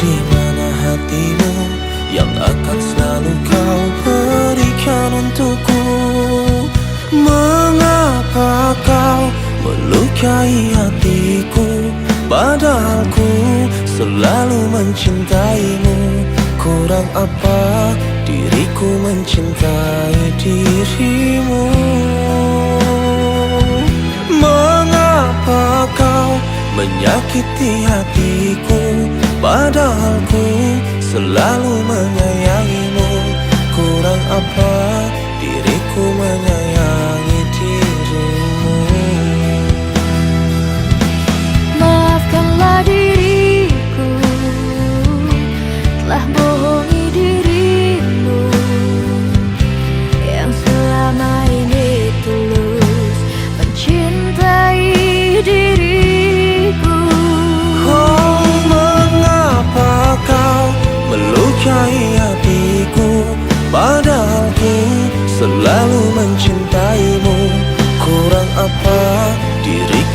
Di mana hatimu yang akan selalu kau berikan untukku? Mengapa kau melukai hatiku, padahal ku selalu mencintaimu? Kurang apa diriku mencintai dirimu? Mengapa kau menyakiti hatiku, padahal ku selalu menyayangimu? Kurang apa diriku menyayangi dirimu? Maafkanlah diriku, telah bohongi dirimu.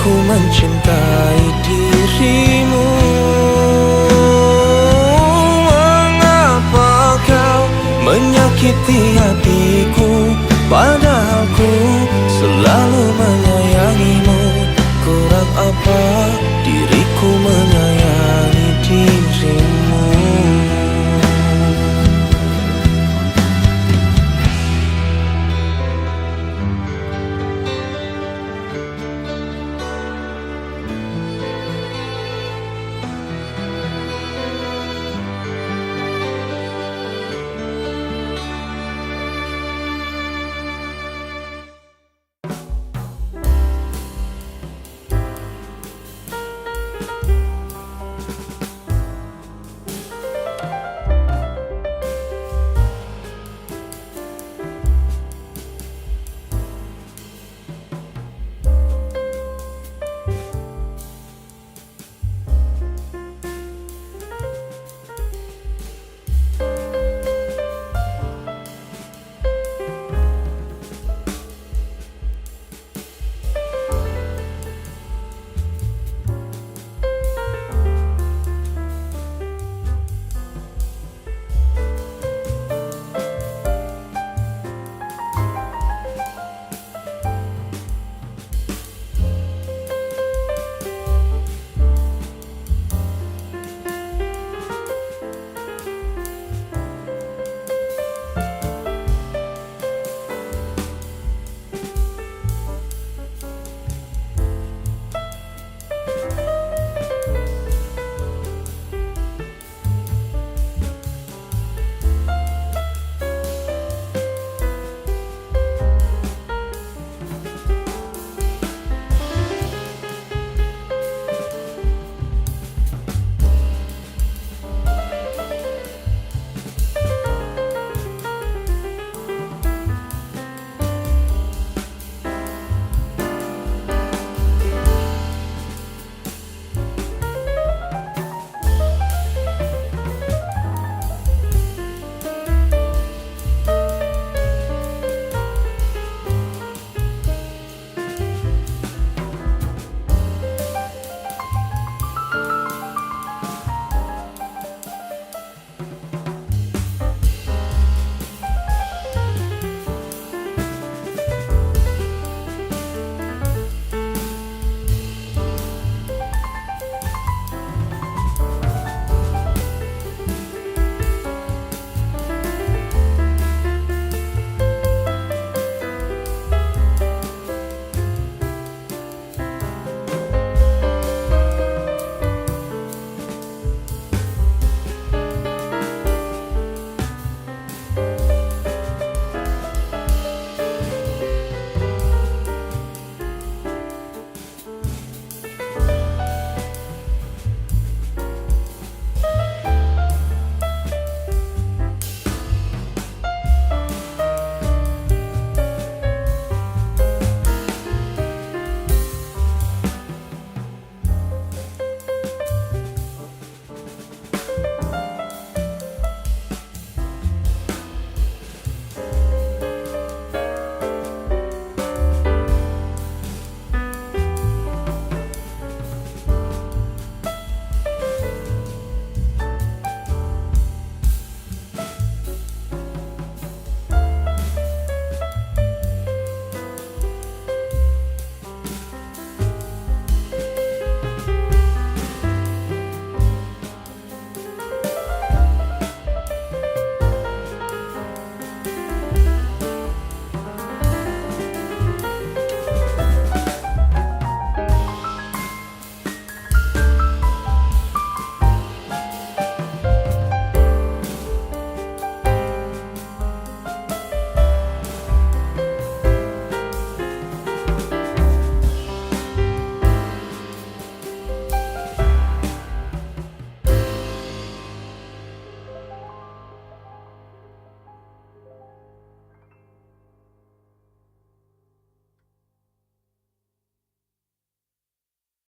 aku mencintai dirimu. Mengapa kau menyakiti